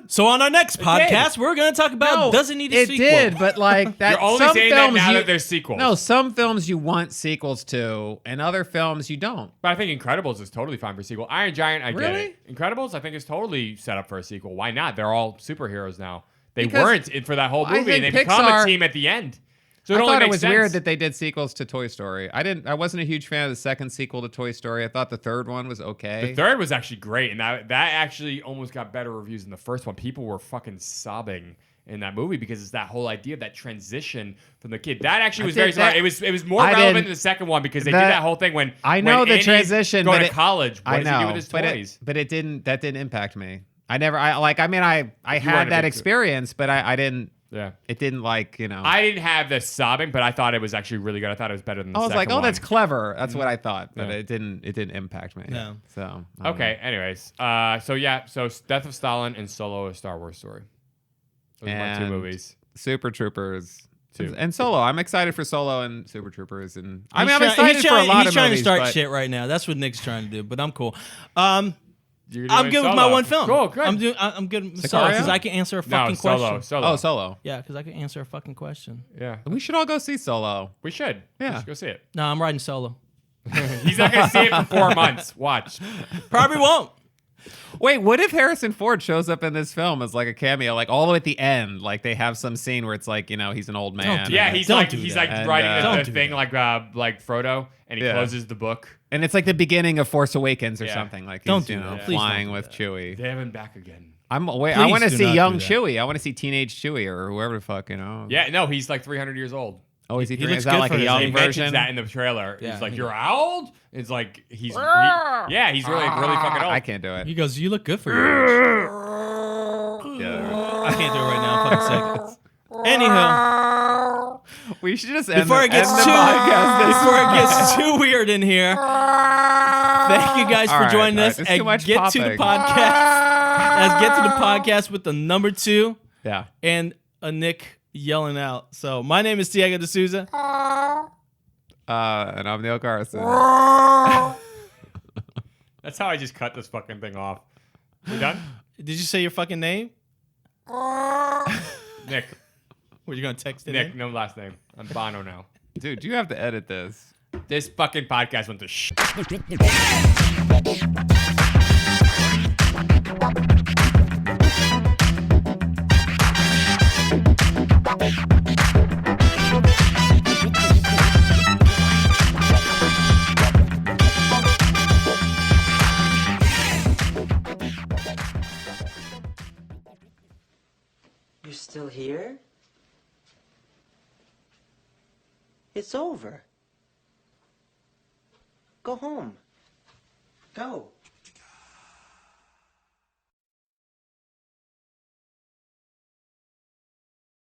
so on our next podcast, we're gonna talk about does it need a
it
sequel?
did, but like that.
You're only
some
saying that
films
now
you-
that there's sequels.
No, some films you want sequels to, and other films you don't.
But I think Incredibles is totally fine for a sequel. Iron Giant, I get
Really?
it. Incredibles, I think, is totally set up for a sequel. Why not? They're all superheroes now. They
Because
weren't in for that whole
I
movie, and they
think
become a
Pixar-
team at the end. So
I
it only
thought it
makes
was
sense.
weird that they did sequels to Toy Story. I wasn't a huge fan of the second sequel to Toy Story. I thought the third one was okay.
The third was actually great, and that actually almost got better reviews than the first one. People were fucking sobbing in that movie because it's that whole idea of that transition from the kid. That actually was
I
very
did
smart.
that-
It was more
I
relevant
didn't-
than the second one because they
that-
did that whole thing when
I know
when
the
Andy's
transition,
going
but
to college. What
I
does
know,
he do with his toys?
but it didn't. That didn't impact me. I had
weren't a
that
big-
experience, but I didn't.
Yeah.
It didn't like, you know.
I didn't have the sobbing, but I thought it was actually really good. I thought it was better than the
I was
second
like, oh,
one.
that's clever. That's what I thought, but
Yeah.
it didn't impact me.
No.
So I don't
Okay, anyways. So Death of Stalin and Solo, a Star Wars story. Those are my two
And-
movies.
know. Super Troopers.
Two.
And Solo. I'm excited for Solo and Super Troopers, and I'm
He's
excited for a lot
he's
of
trying
movies.
to start
but
shit right now. That's what Nick's trying to do, but I'm cool.
You're
I'm
doing
good with my
Solo.
one film.
Cool, good.
I'm good with Solo
Sicario?
because I can answer a
No,
fucking question.
Solo.
Oh, Solo.
Yeah, because I can answer a fucking question.
Yeah.
We should all go see Solo.
We should.
Yeah.
We should go see it.
No, I'm riding Solo.
He's not going to see it for 4 months. Watch.
Probably won't.
Wait, what if Harrison Ford shows up in this film as like a cameo, like all the way at the end? Like they have some scene where it's like, you know, he's an old man.
do
Yeah,
that.
he's
Don't
like
do
he's
that.
like
And,
writing
Don't
the
do
thing
that.
like Frodo, and he
Yeah.
closes the book.
And it's like the beginning of Force Awakens or
Yeah.
something. Like
Don't
he's,
do
you know,
that. Please
flying
don't do
with
that.
Chewie.
They have him back again.
I
Please
want to
do
see
not
young
do that.
Chewie. I want to see teenage Chewie or whoever the fuck, you know.
Yeah, no, he's like 300 years old.
Oh, is he?
looks
Is that
good
like
for
a
his
young
He
age.
mentions
version?
that in the trailer.
Yeah.
He's like, "You're how old?" It's like he's really fucking old.
I can't do it.
He goes, "You look good for your age."
Yeah.
I can't do it right now. I'm fucking sick. Anywho,
We should just end
before it gets
end the
too
podcast.
before it gets too weird in here, thank you guys
All
for
right,
joining
all
us
right, there's
and
too much
get to the
popping.
podcast. Let's get to the podcast with the number 2
Yeah.
and a Nick yelling out. So my name is Diego D'Souza.
And I'm Neil Carson.
That's how I just cut this fucking thing off. We done?
Did you say your fucking name?
Nick.
Were you gonna text it
Nick,
in?
no last name. I'm Bono now.
Dude, you have to edit this.
This fucking podcast went to shit.
You're still here? It's over. Go home. Go.